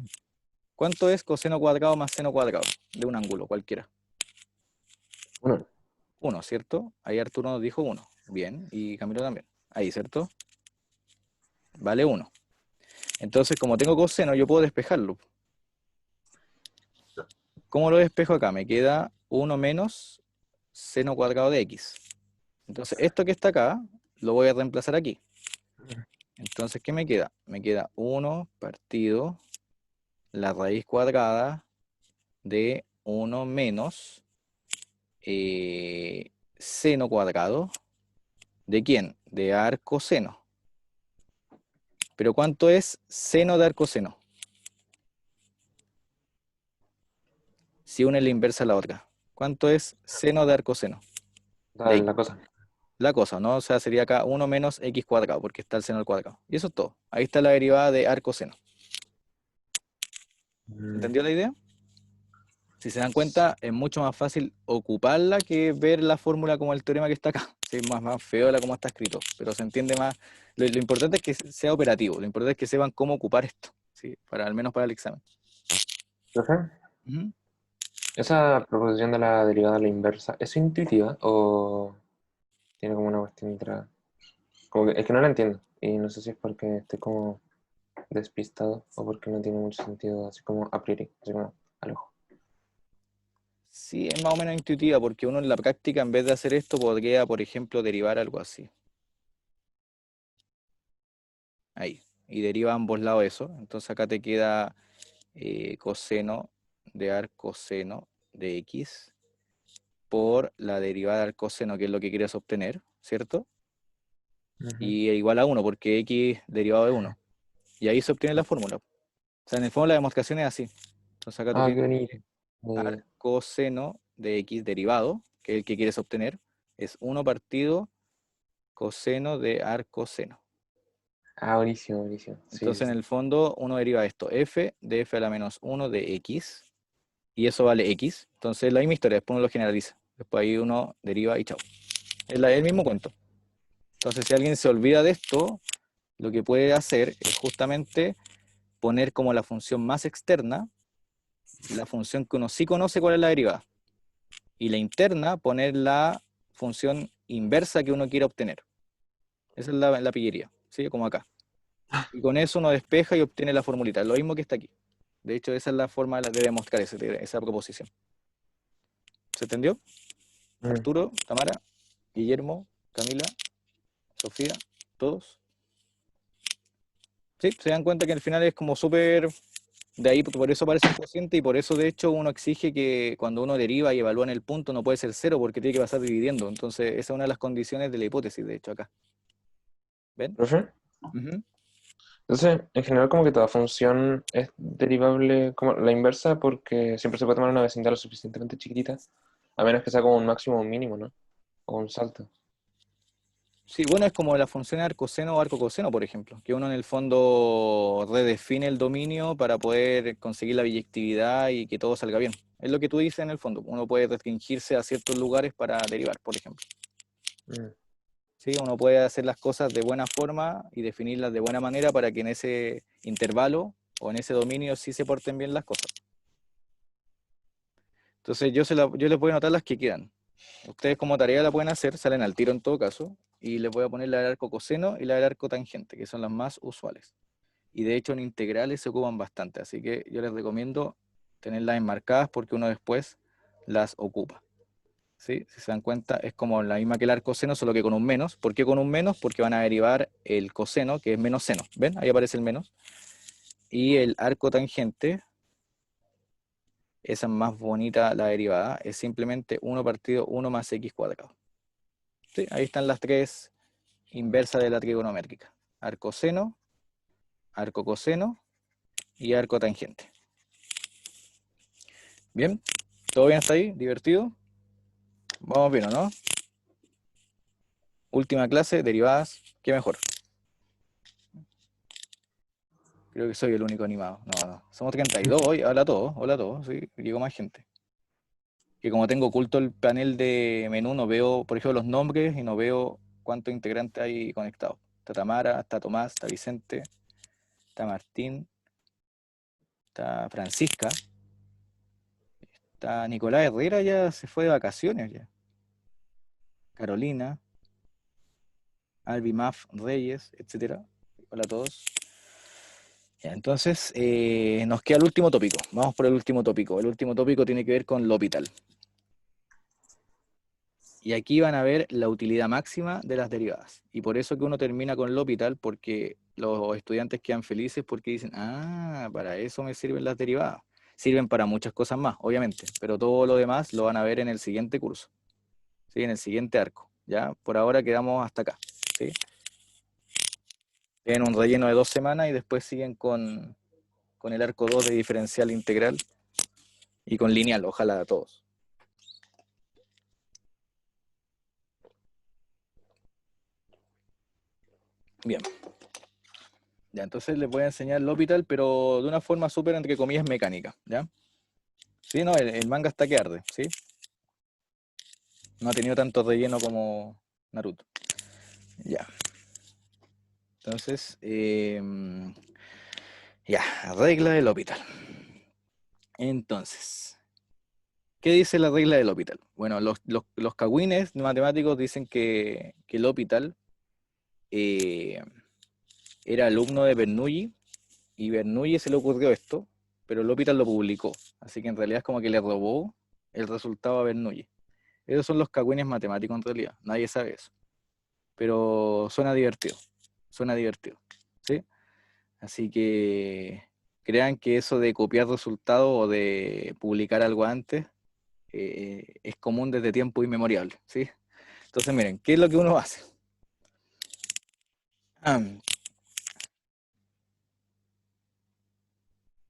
¿Cuánto es coseno cuadrado más seno cuadrado de un ángulo cualquiera? 1. 1, ¿cierto? Ahí Arturo nos dijo 1. Bien, y Camilo también. Ahí, ¿cierto? Vale 1. Entonces, como tengo coseno, yo puedo despejarlo. ¿Cómo lo despejo acá? Me queda 1 menos seno cuadrado de x. Entonces, esto que está acá, lo voy a reemplazar aquí. Entonces, ¿qué me queda? Me queda 1 partido la raíz cuadrada de 1 menos seno cuadrado. ¿De quién? De arcoseno. ¿Pero cuánto es seno de arcoseno? Si una es la inversa a la otra. ¿Cuánto es seno de arcoseno? De La cosa. la cosa, ¿no? O sea, sería acá 1 menos x cuadrado, porque está el seno al cuadrado. Y eso es todo. Ahí está la derivada de arcoseno. ¿Entendió la idea? Si se dan cuenta, es mucho más fácil ocuparla que ver la fórmula como el teorema que está acá. Sí, es más feo la como está escrito, pero se entiende más. Lo importante es que sea operativo, lo importante es que sepan cómo ocupar esto, ¿sí? Al menos para el examen. Profe, Ujú. ¿esa proposición de la derivada a la inversa es intuitiva o tiene como una cuestión detrás? Como que, es que no la entiendo y no sé si es porque estoy como despistado o porque no tiene mucho sentido así como a priori, así como al ojo. Sí, es más o menos intuitiva, porque uno en la práctica, en vez de hacer esto, podría, por ejemplo, derivar algo así. Ahí. Y deriva a ambos lados eso. Entonces acá te queda coseno de arcoseno de x por la derivada del coseno, que es lo que quieres obtener, ¿cierto? Y es igual a 1, porque x derivado de 1. Y ahí se obtiene la fórmula. O sea, en el fondo la demostración es así. Entonces acá tú Ah, qué tienes bonito. arcoseno de x derivado, que es el que quieres obtener, es 1 partido coseno de arcoseno. Ah, buenísimo, buenísimo. Sí, Entonces sí. en el fondo uno deriva esto, f de f a la menos 1 de x, y eso vale x. Entonces la misma historia, después uno lo generaliza. Después ahí uno deriva y chao. Es el mismo cuento. Entonces si alguien se olvida de esto, lo que puede hacer es justamente poner como la función más externa, la función que uno sí conoce cuál es la derivada. Y la interna, poner la función inversa que uno quiere obtener. Esa es la pillería, ¿sí? Como acá. Y con eso uno despeja y obtiene la formulita, lo mismo que está aquí. De hecho, esa es la forma de demostrar esa proposición. ¿Se entendió? Arturo, Tamara, Guillermo, Camila, Sofía, todos. ¿Sí? Se dan cuenta que al final es como súper... De ahí, por eso aparece un cociente y por eso, de hecho, uno exige que cuando uno deriva y evalúa en el punto no puede ser cero porque tiene que pasar dividiendo. Entonces, esa es una de las condiciones de la hipótesis, de hecho, acá. ¿Ven? ¿Profe? Ujú. Entonces, en general como que toda función es derivable como la inversa porque siempre se puede tomar una vecindad lo suficientemente chiquitita, a menos que sea como un máximo o un mínimo, ¿no? O un salto. Sí, bueno, es como la función arcoseno o arcocoseno, por ejemplo, que uno en el fondo redefine el dominio para poder conseguir la biyectividad y que todo salga bien. Es lo que tú dices en el fondo. Uno puede restringirse a ciertos lugares para derivar, por ejemplo. Mm. ¿Sí? Uno puede hacer las cosas de buena forma y definirlas de buena manera para que en ese intervalo o en ese dominio sí se porten bien las cosas. Entonces yo les voy a anotar las que quedan. Ustedes como tarea la pueden hacer, salen al tiro en todo caso, y les voy a poner la del arco coseno y la del arco tangente, que son las más usuales. Y de hecho en integrales se ocupan bastante, así que yo les recomiendo tenerlas enmarcadas porque uno después las ocupa. ¿Sí? Si se dan cuenta, es como la misma que el arco seno, solo que con un menos. ¿Por qué con un menos? Porque van a derivar el coseno, que es menos seno. ¿Ven? Ahí aparece el menos. Y el arco tangente esa es más bonita la derivada, es simplemente 1 partido 1 más x cuadrado. ¿Sí? Ahí están las tres inversas de la trigonométrica. Arco seno, arco coseno y arco tangente. ¿Bien? ¿Todo bien hasta ahí? ¿Divertido? Vamos bien, ¿o no? Última clase, derivadas, ¿qué mejor? Creo que soy el único animado. No. Somos 32 hoy, hola a todos, sí, llegó más gente. Que como tengo oculto el panel de menú, no veo, por ejemplo, los nombres y no veo cuántos integrantes hay conectados. Está Tamara, está Tomás, está Vicente, está Martín, está Francisca, está Nicolás Herrera, ya se fue de vacaciones ya. Carolina, Albi Maf Reyes, etcétera. Hola a todos. Ya, entonces, nos queda el último tópico. Vamos por el último tópico. El último tópico tiene que ver con L'Hopital. Y aquí van a ver la utilidad máxima de las derivadas. Y por eso que uno termina con L'Hopital, porque los estudiantes quedan felices porque dicen, ah, para eso me sirven las derivadas. Sirven para muchas cosas más, obviamente, pero todo lo demás lo van a ver en el siguiente curso, ¿sí? En el siguiente arco. ¿Ya? Por ahora quedamos hasta acá, ¿sí? Tienen un relleno de 2 semanas y después siguen con el arco 2 de diferencial integral y con lineal, ojalá a todos. Bien. Ya, entonces les voy a enseñar L'Hopital, pero de una forma súper, entre comillas, mecánica, ¿ya? Sí, no, el manga está que arde, ¿sí? No ha tenido tanto relleno como Naruto. Ya. Entonces, ya, regla del L'Hopital. Entonces, ¿qué dice la regla del L'Hopital? Bueno, los cagüines matemáticos dicen que L'Hopital era alumno de Bernoulli, y Bernoulli se le ocurrió esto, pero L'Hopital lo publicó. Así que en realidad es como que le robó el resultado a Bernoulli. Esos son los cagüines matemáticos en realidad, nadie sabe eso. Pero suena divertido, ¿sí? Así que crean que eso de copiar resultados o de publicar algo antes es común desde tiempo inmemorial, ¿sí? Entonces miren, ¿qué es lo que uno hace?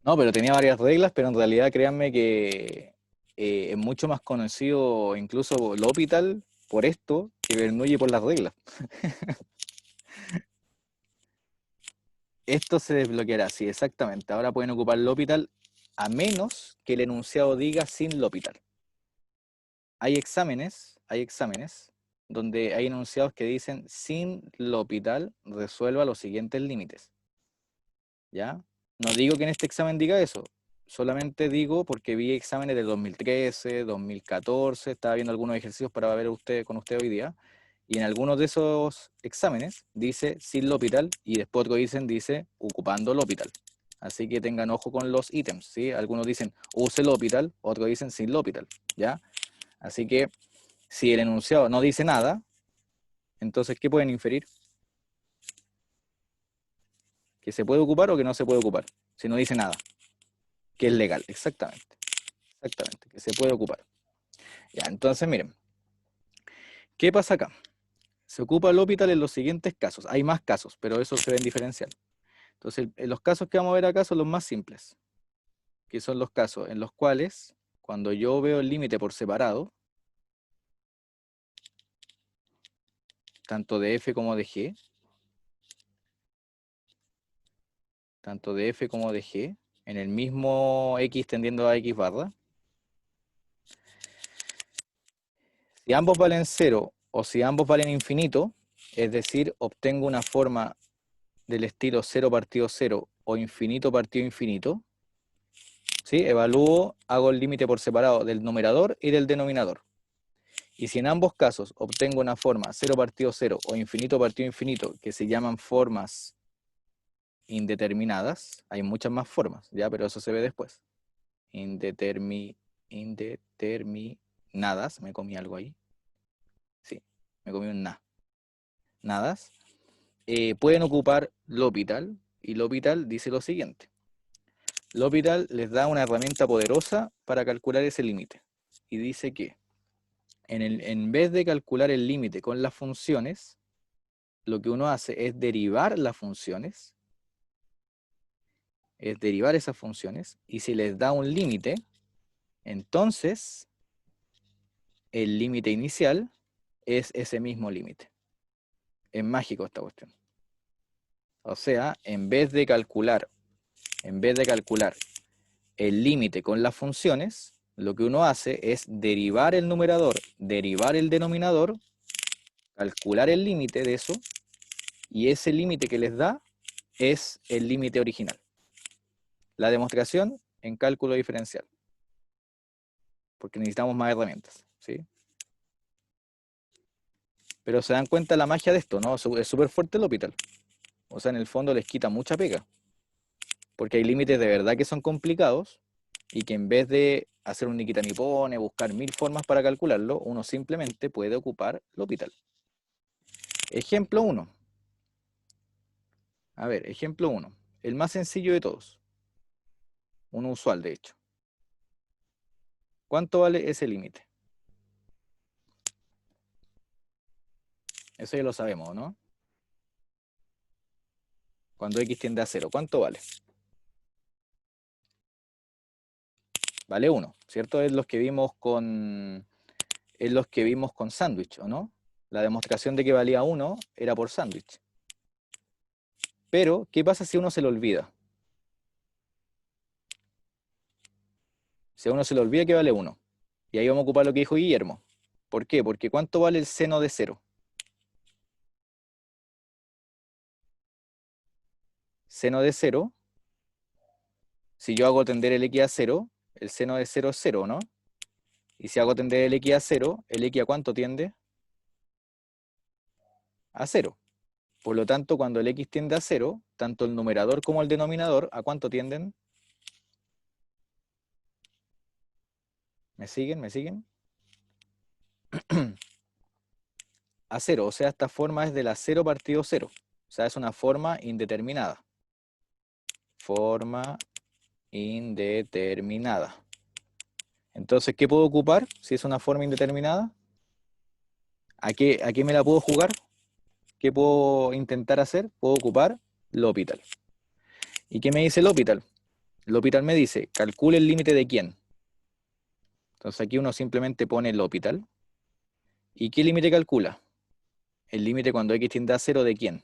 No, pero tenía varias reglas, pero en realidad créanme que es mucho más conocido incluso L'Hopital por esto que Bernoulli por las reglas. Esto se desbloqueará, sí, exactamente. Ahora pueden ocupar L'Hopital a menos que el enunciado diga sin L'Hopital. Hay exámenes donde hay enunciados que dicen sin L'Hopital resuelva los siguientes límites. ¿Ya? No digo que en este examen diga eso, solamente digo porque vi exámenes del 2013, 2014, estaba viendo algunos ejercicios para ver con usted hoy día, y en algunos de esos exámenes dice sin L'Hopital y después otro dice ocupando L'Hopital. Así que tengan ojo con los ítems, ¿sí? Algunos dicen use L'Hopital, otros dicen sin L'Hopital, ¿ya? Así que si el enunciado no dice nada, entonces ¿qué pueden inferir? Que se puede ocupar o que no se puede ocupar, si no dice nada. Que es legal, exactamente, que se puede ocupar. Ya, entonces miren, ¿qué pasa acá? Se ocupa L'Hopital en los siguientes casos. Hay más casos, pero eso se ve en diferencial. Entonces, en los casos que vamos a ver acá son los más simples, que son los casos en los cuales, cuando yo veo el límite por separado, tanto de f como de g, en el mismo x tendiendo a x barra, si ambos valen 0 o si ambos valen infinito, es decir, obtengo una forma del estilo 0 partido 0 o infinito partido infinito, ¿sí? Evalúo, hago el límite por separado del numerador y del denominador. Y si en ambos casos obtengo una forma 0 partido 0 o infinito partido infinito, que se llaman formas indeterminadas, hay muchas más formas, ¿ya? Pero eso se ve después. Indeterminadas, me comí algo ahí. Sí, me comí un nadas. Pueden ocupar L'Hopital, y L'Hopital dice lo siguiente. L'Hopital les da una herramienta poderosa para calcular ese límite. Y dice que en vez de calcular el límite con las funciones, lo que uno hace es derivar las funciones, es derivar esas funciones, y si les da un límite, entonces el límite inicial es ese mismo límite. Es mágico esta cuestión. O sea, en vez de calcular el límite con las funciones, lo que uno hace es derivar el numerador, derivar el denominador, calcular el límite de eso, y ese límite que les da es el límite original. La demostración en cálculo diferencial. Porque necesitamos más herramientas, ¿sí? Pero se dan cuenta la magia de esto, ¿no? Es súper fuerte el L'Hopital. O sea, en el fondo les quita mucha pega. Porque hay límites de verdad que son complicados y que en vez de hacer un Nikitanipone, buscar 1000 formas para calcularlo, uno simplemente puede ocupar L'Hopital. Ejemplo 1. A ver, ejemplo 1. El más sencillo de todos. Uno usual, de hecho. ¿Cuánto vale ese límite? Eso ya lo sabemos, ¿no? Cuando x tiende a 0, ¿cuánto vale? Vale 1, ¿cierto? Es los que vimos con sándwich, ¿o no? La demostración de que valía 1 era por sándwich. Pero, ¿qué pasa si a uno se le olvida? Si a uno se le olvida que vale 1. Y ahí vamos a ocupar lo que dijo Guillermo. ¿Por qué? Porque ¿cuánto vale el seno de 0? Seno de 0, si yo hago tender el x a 0, el seno de 0 es 0, ¿no? Y si hago tender el x a 0, ¿el x a cuánto tiende? A 0. Por lo tanto, cuando el x tiende a 0, tanto el numerador como el denominador, ¿a cuánto tienden? ¿Me siguen? ¿Me siguen? A 0, o sea, esta forma es de la 0 partido 0. O sea, es una forma indeterminada. Forma indeterminada. Entonces, ¿qué puedo ocupar si es una forma indeterminada? ¿A qué me la puedo jugar? ¿Qué puedo intentar hacer? Puedo ocupar L'Hopital. ¿Y qué me dice L'Hopital? L'Hopital me dice, calcule el límite de quién. Entonces aquí uno simplemente pone L'Hopital. ¿Y qué límite calcula? El límite cuando x tiende a 0 de quién.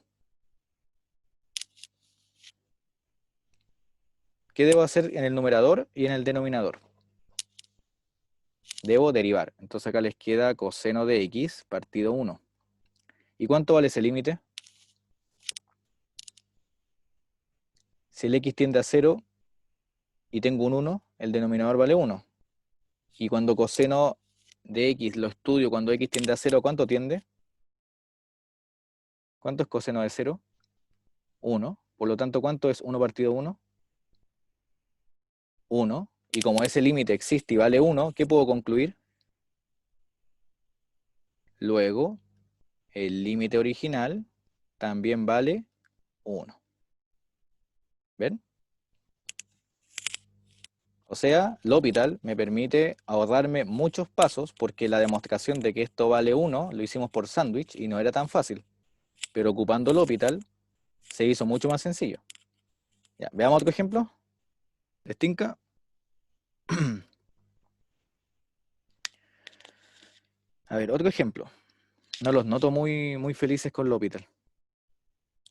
¿Qué debo hacer en el numerador y en el denominador? Debo derivar. Entonces acá les queda coseno de x partido 1. ¿Y cuánto vale ese límite? Si el x tiende a 0 y tengo un 1, el denominador vale 1. Y cuando coseno de x lo estudio cuando x tiende a 0, ¿cuánto tiende? ¿Cuánto es coseno de 0? 1. Por lo tanto, ¿cuánto es 1 partido 1? 1. Y como ese límite existe y vale 1, ¿qué puedo concluir? Luego, el límite original también vale 1. ¿Ven? O sea, L'Hopital me permite ahorrarme muchos pasos porque la demostración de que esto vale 1 lo hicimos por sándwich y no era tan fácil. Pero ocupando L'Hopital se hizo mucho más sencillo. Ya, veamos otro ejemplo. ¿Les tinca? A ver, otro ejemplo. No los noto muy, muy felices con L'Hopital.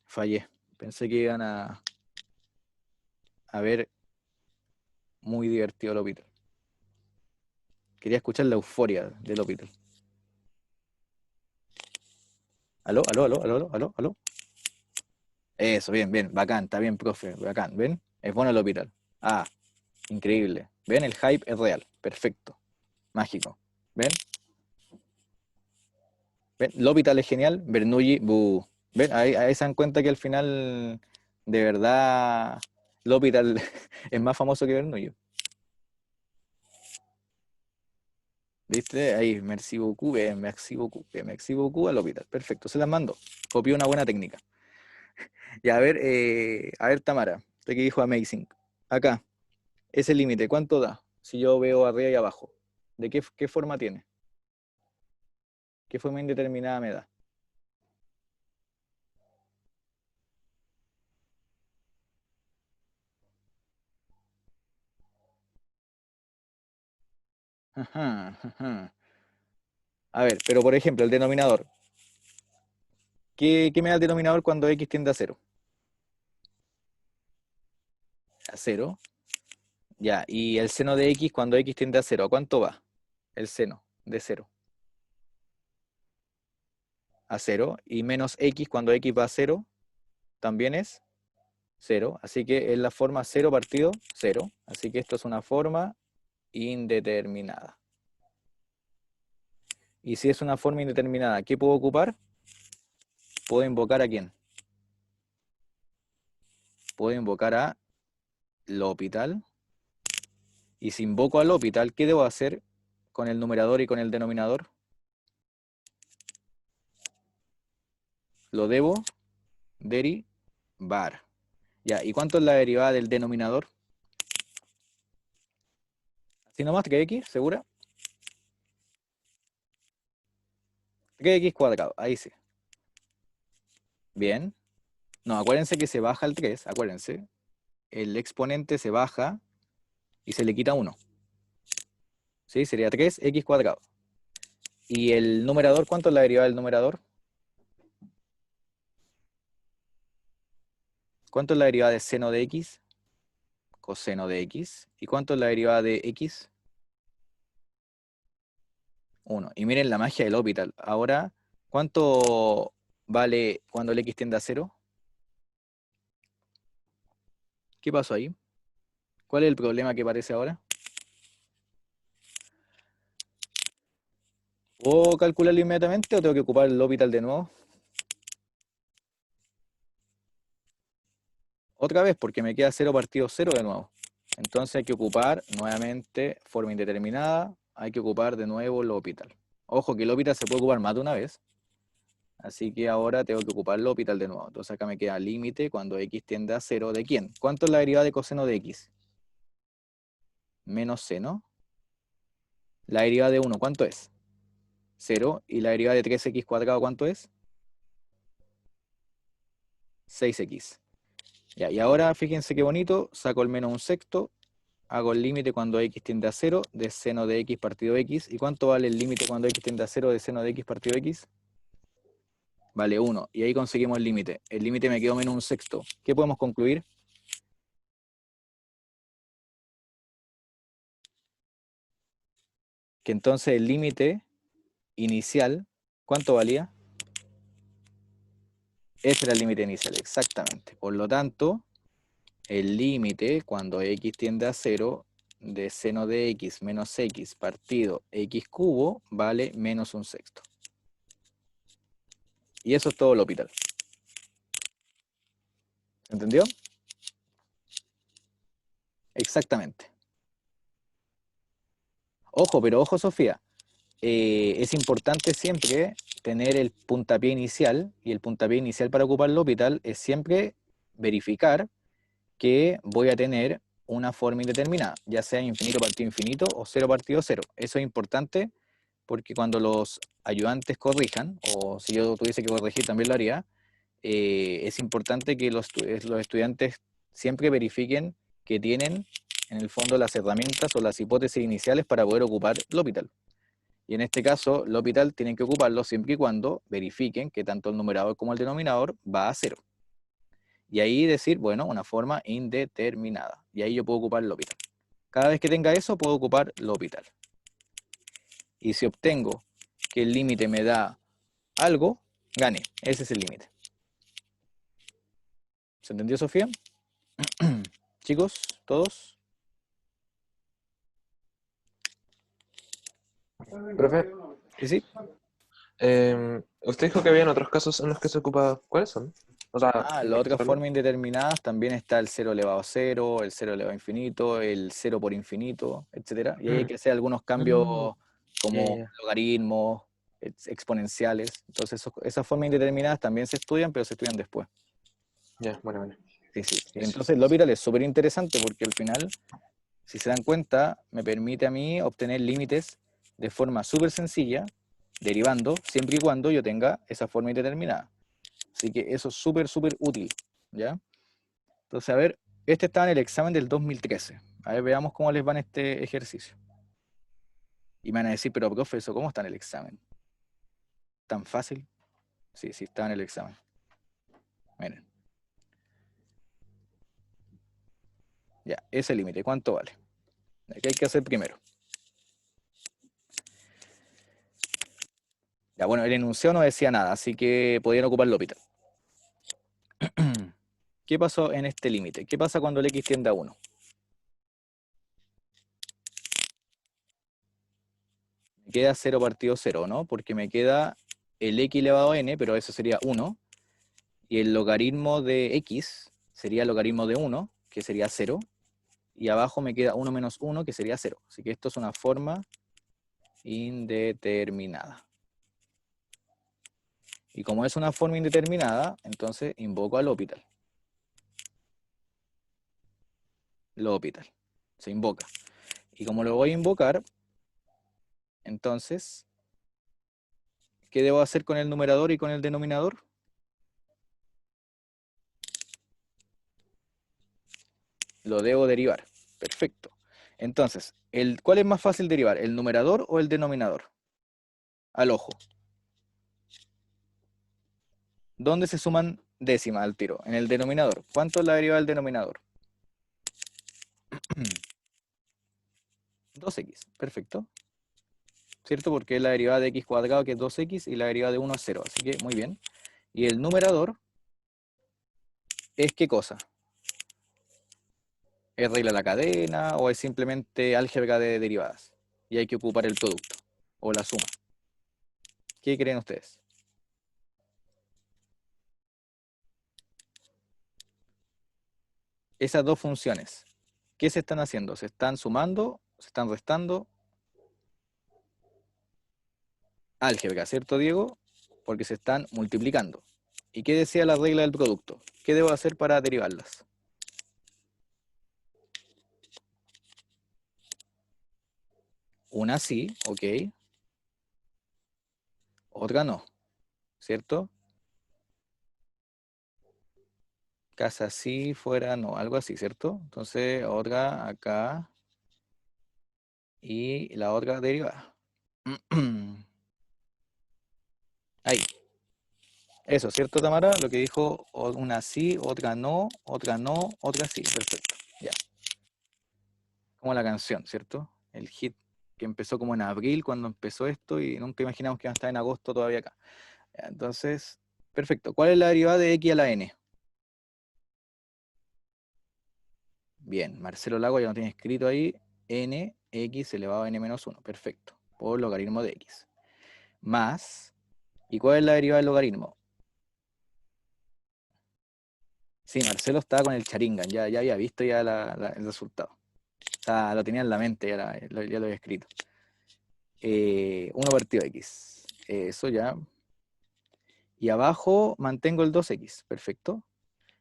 Fallé. Pensé que iban a ver muy divertido L'Hopital. Quería escuchar la euforia de L'Hopital. ¿Aló, aló, aló, aló, aló, aló, aló? Eso, bien, bien, bacán, está bien, profe, bacán, ¿ven? Es bueno L'Hopital. Ah, increíble. ¿Ven? El hype es real, perfecto, mágico. ¿Ven? ¿Ven? L'Hopital es genial, Bernoulli, buh. ¿Ven? Ahí se dan cuenta que al final, de verdad, L'Hopital es más famoso que Bernoulli. ¿Viste? Ahí, merci beaucoup, merci beaucoup, merci beaucoup al L'Hopital. Perfecto, se las mando. Copió una buena técnica. Y a ver, Tamara, usted que dijo amazing. Acá, Ese límite, ¿cuánto da? Si yo veo arriba y abajo. ¿De qué forma tiene? ¿Qué forma indeterminada me da? Ajá, ajá. A ver, pero por ejemplo, el denominador. ¿Qué me da el denominador cuando x tiende a 0? A 0. Ya, y el seno de x cuando x tiende a 0, ¿a cuánto va? El seno de 0. A 0. Y menos x cuando x va a 0, también es 0. Así que es la forma 0 partido 0. Así que esto es una forma indeterminada. Y si es una forma indeterminada, ¿qué puedo ocupar? ¿Puedo invocar a quién? Puedo invocar a L'Hopital. Y si invoco a L'Hopital, ¿qué debo hacer con el numerador y con el denominador? Lo debo derivar. Ya, ¿y cuánto es la derivada del denominador? Así nomás, que x, ¿segura? Que x cuadrado, ahí sí. Bien. No, acuérdense que se baja el 3, acuérdense. El exponente se baja y se le quita 1. ¿Sí? Sería 3x cuadrado. ¿Y el numerador, cuánto es la derivada del numerador? ¿Cuánto es la derivada de seno de x? Coseno de x. ¿Y cuánto es la derivada de x? 1. Y miren la magia del L'Hopital. Ahora, ¿cuánto vale cuando el x tiende a 0? ¿Qué pasó ahí? ¿Cuál es el problema que aparece ahora? ¿Puedo calcularlo inmediatamente o tengo que ocupar el L'Hopital de nuevo? Otra vez, porque me queda 0 partido 0 de nuevo. Entonces hay que ocupar nuevamente forma indeterminada, hay que ocupar de nuevo L'Hopital. Ojo que L'Hopital se puede ocupar más de una vez, así que ahora tengo que ocupar L'Hopital de nuevo. Entonces acá me queda límite cuando x tiende a 0, ¿de quién? ¿Cuánto es la derivada de coseno de x? Menos seno. La derivada de 1, ¿cuánto es? 0. ¿Y la derivada de 3x cuadrado cuánto es? 6x. Ya, y ahora fíjense qué bonito, saco el menos un sexto, hago el límite cuando x tiende a 0 de seno de x partido x. ¿Y cuánto vale el límite cuando x tiende a 0 de seno de x partido x? Vale 1. Y ahí conseguimos el límite. El límite me quedó menos un sexto. ¿Qué podemos concluir? Que entonces el límite inicial, ¿cuánto valía? Ese era el límite inicial, exactamente. Por lo tanto, el límite cuando x tiende a 0 de seno de x menos x partido x cubo vale menos un sexto. Y eso es todo L'Hopital. ¿Entendió? Exactamente. Ojo, pero ojo, Sofía. Es importante siempre tener el puntapié inicial, y el puntapié inicial para ocupar L'Hopital es siempre verificar que voy a tener una forma indeterminada, ya sea infinito partido infinito o 0 partido 0. Eso es importante porque cuando los ayudantes corrijan, o si yo tuviese que corregir también lo haría, es importante que los estudiantes siempre verifiquen que tienen en el fondo las herramientas o las hipótesis iniciales para poder ocupar L'Hopital. Y en este caso, L'Hopital tienen que ocuparlo siempre y cuando verifiquen que tanto el numerador como el denominador va a 0. Y ahí decir, bueno, una forma indeterminada. Y ahí yo puedo ocupar L'Hopital. Cada vez que tenga eso, puedo ocupar L'Hopital. Y si obtengo que el límite me da algo, gané. Ese es el límite. ¿Se entendió, Sofía? Chicos, todos. Profe, Sí, sí. usted dijo que habían otros casos en los que se ocupa. ¿Cuáles son? O sea, Las otras formas indeterminadas también está el 0 elevado a 0, el 0 elevado a infinito, el 0 por infinito, etc. Y ahí hay que hacer algunos cambios como ya. logaritmos, exponenciales. Entonces esas formas indeterminadas también se estudian, pero se estudian después. Ya, bueno. Sí, sí. Eso. Entonces L'Hopital es súper interesante porque al final si se dan cuenta, me permite a mí obtener límites de forma súper sencilla, derivando, siempre y cuando yo tenga esa forma indeterminada. Así que eso es súper, súper útil, ¿ya? Entonces, a ver, este estaba en el examen del 2013. A ver, veamos cómo les va en este ejercicio. Y me van a decir, pero profe, ¿eso cómo está en el examen? ¿Tan fácil? Sí, sí está en el examen. Miren. Ya, ese límite, ¿cuánto vale? ¿Qué hay que hacer primero? Ya, bueno, el enunciado no decía nada, así que podían ocupar L'Hopital. ¿Qué pasó en este límite? ¿Qué pasa cuando el x tiende a 1? Me queda 0 partido 0, ¿no? Porque me queda el x elevado a n, pero eso sería 1. Y el logaritmo de x sería el logaritmo de 1, que sería 0. Y abajo me queda 1 menos 1, que sería 0. Así que esto es una forma indeterminada. Y como es una forma indeterminada, entonces invoco al L'Hopital. L'Hopital. Se invoca. Y como lo voy a invocar, entonces, ¿qué debo hacer con el numerador y con el denominador? Lo debo derivar. Perfecto. Entonces, ¿cuál es más fácil derivar? ¿El numerador o el denominador? Al ojo. ¿Dónde se suman décimas al tiro? En el denominador. ¿Cuánto es la derivada del denominador? 2x. Perfecto. ¿Cierto? Porque es la derivada de x cuadrado, que es 2x, y la derivada de 1 es 0. Así que, muy bien. Y el numerador es ¿qué cosa? ¿Es regla de la cadena o es simplemente álgebra de derivadas? Y hay que ocupar el producto o la suma. ¿Qué creen ustedes? Esas dos funciones, ¿qué se están haciendo? ¿Se están sumando? ¿Se están restando? Álgebra, ¿cierto, Diego? Porque se están multiplicando. ¿Y qué decía la regla del producto? ¿Qué debo hacer para derivarlas? Una sí, ok. Otra no, ¿cierto? Casa sí, fuera no, algo así, ¿cierto? Entonces, otra acá y la otra derivada. Ahí. Eso, ¿cierto, Tamara? Lo que dijo, una sí, otra no, otra no, otra sí. Perfecto. Ya. Como la canción, ¿cierto? El hit que empezó como en abril cuando empezó esto y nunca imaginamos que iba a estar en agosto todavía acá. Ya, entonces, perfecto. ¿Cuál es la derivada de x a la n? Bien, Marcelo Lago ya lo tiene escrito ahí. N, x elevado a n menos 1. Perfecto. Por logaritmo de x. Más, ¿y cuál es la derivada del logaritmo? Sí, Marcelo estaba con el Sharingan, ya había visto ya el resultado. O sea, lo tenía en la mente, ya lo había escrito. 1 partido x. Eso ya. Y abajo mantengo el 2x. Perfecto.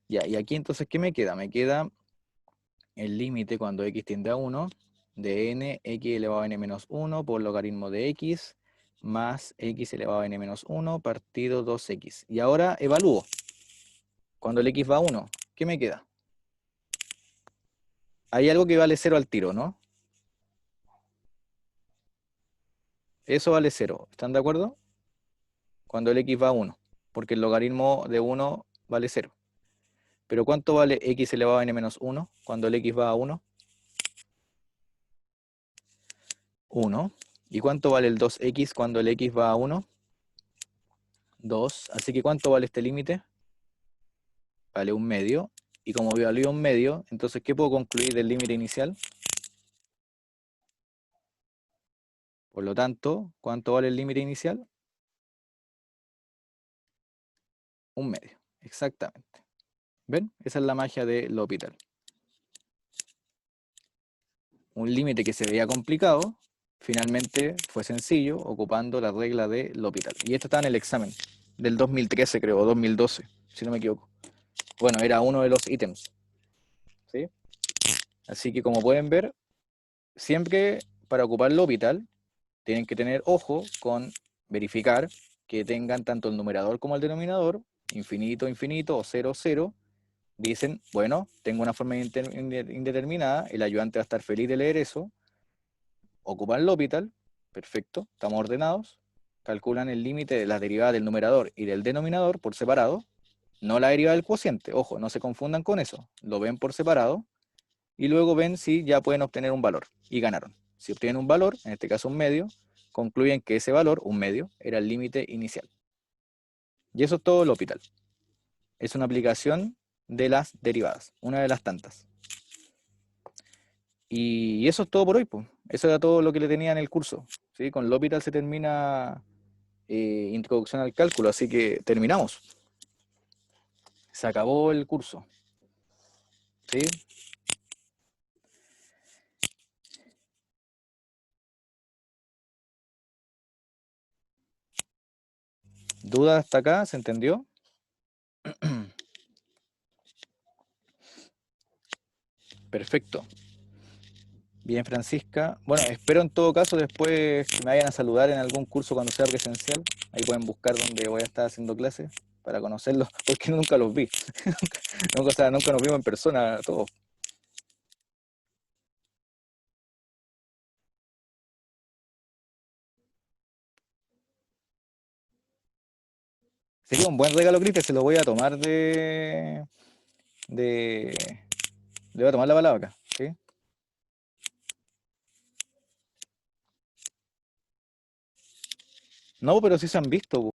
Ya, y aquí entonces, ¿qué me queda? Me queda el límite cuando x tiende a 1 de n, x elevado a n menos 1 por logaritmo de x más x elevado a n menos 1 partido 2x. Y ahora evalúo. Cuando el x va a 1, ¿qué me queda? Hay algo que vale 0 al tiro, ¿no? Eso vale 0. ¿Están de acuerdo? Cuando el x va a 1. Porque el logaritmo de 1 vale 0. Pero ¿cuánto vale x elevado a n menos 1 cuando el x va a 1? 1. ¿Y cuánto vale el 2x cuando el x va a 1? 2. Así que ¿cuánto vale este límite? Vale 1/2. Y como vale 1/2, entonces ¿qué puedo concluir del límite inicial? Por lo tanto, ¿cuánto vale el límite inicial? 1/2. Exactamente. ¿Ven? Esa es la magia de L'Hopital. Un límite que se veía complicado, finalmente fue sencillo, ocupando la regla de L'Hopital. Y esto está en el examen del 2013, creo, o 2012, si no me equivoco. Bueno, era uno de los ítems. ¿Sí? Así que como pueden ver, siempre para ocupar L'Hopital tienen que tener ojo con verificar que tengan tanto el numerador como el denominador, infinito, infinito o 0, 0. Dicen, bueno, tengo una forma indeterminada, el ayudante va a estar feliz de leer eso, ocupan L'Hopital, perfecto, estamos ordenados, calculan el límite de las derivadas del numerador y del denominador por separado, no la derivada del cociente, ojo, no se confundan con eso, lo ven por separado, y luego ven si ya pueden obtener un valor, y ganaron. Si obtienen un valor, en este caso un medio, concluyen que ese valor, un medio, era el límite inicial. Y eso es todo L'Hopital. Es una aplicación de las derivadas, una de las tantas. Y eso es todo por hoy, pues. Eso era todo lo que le tenía en el curso, ¿sí? Con L'Hopital se termina introducción al cálculo, así que terminamos. Se acabó el curso, ¿sí? ¿Dudas hasta acá? ¿Se entendió? Perfecto. Bien, Francisca. Bueno, espero en todo caso después que me vayan a saludar en algún curso cuando sea presencial. Ahí pueden buscar donde voy a estar haciendo clases para conocerlos, porque nunca los vi. Nunca, o sea, nunca nos vimos en persona todos. Sería un buen regalo, Cristian, se lo voy a tomar le voy a tomar la palabra, ¿sí? No, pero sí se han visto.